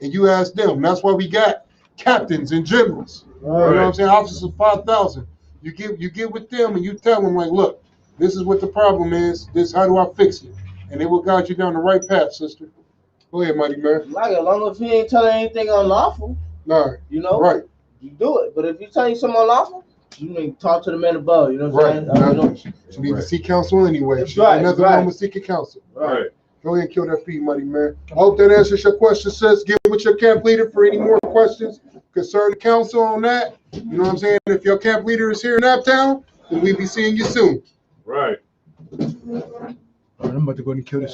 S2: And you ask them. That's why we got captains and generals. Right. You know what I'm saying? Officers of 5,000. You get with them and you tell them, like, look, this is what the problem is. How do I fix it? And they will guide you down the right path, sister. Go ahead, mighty man.
S3: Like, as long as he ain't telling anything unlawful,
S2: right.
S3: You know,
S2: right.
S3: You do it. But if you telling something unlawful, you need to talk to the man above. You know what I'm saying?
S2: You need to seek counsel anyway. Ain't nothing wrong with seeking counsel. Right. Go ahead and kill that feed, mighty man. I hope that answers your question, sis. Get with your camp leader for any more questions concerning counsel on that. You know what I'm saying? If your camp leader is here in Uptown, then we'll be seeing you soon.
S1: Right.
S4: All right, I'm about to go and kill this.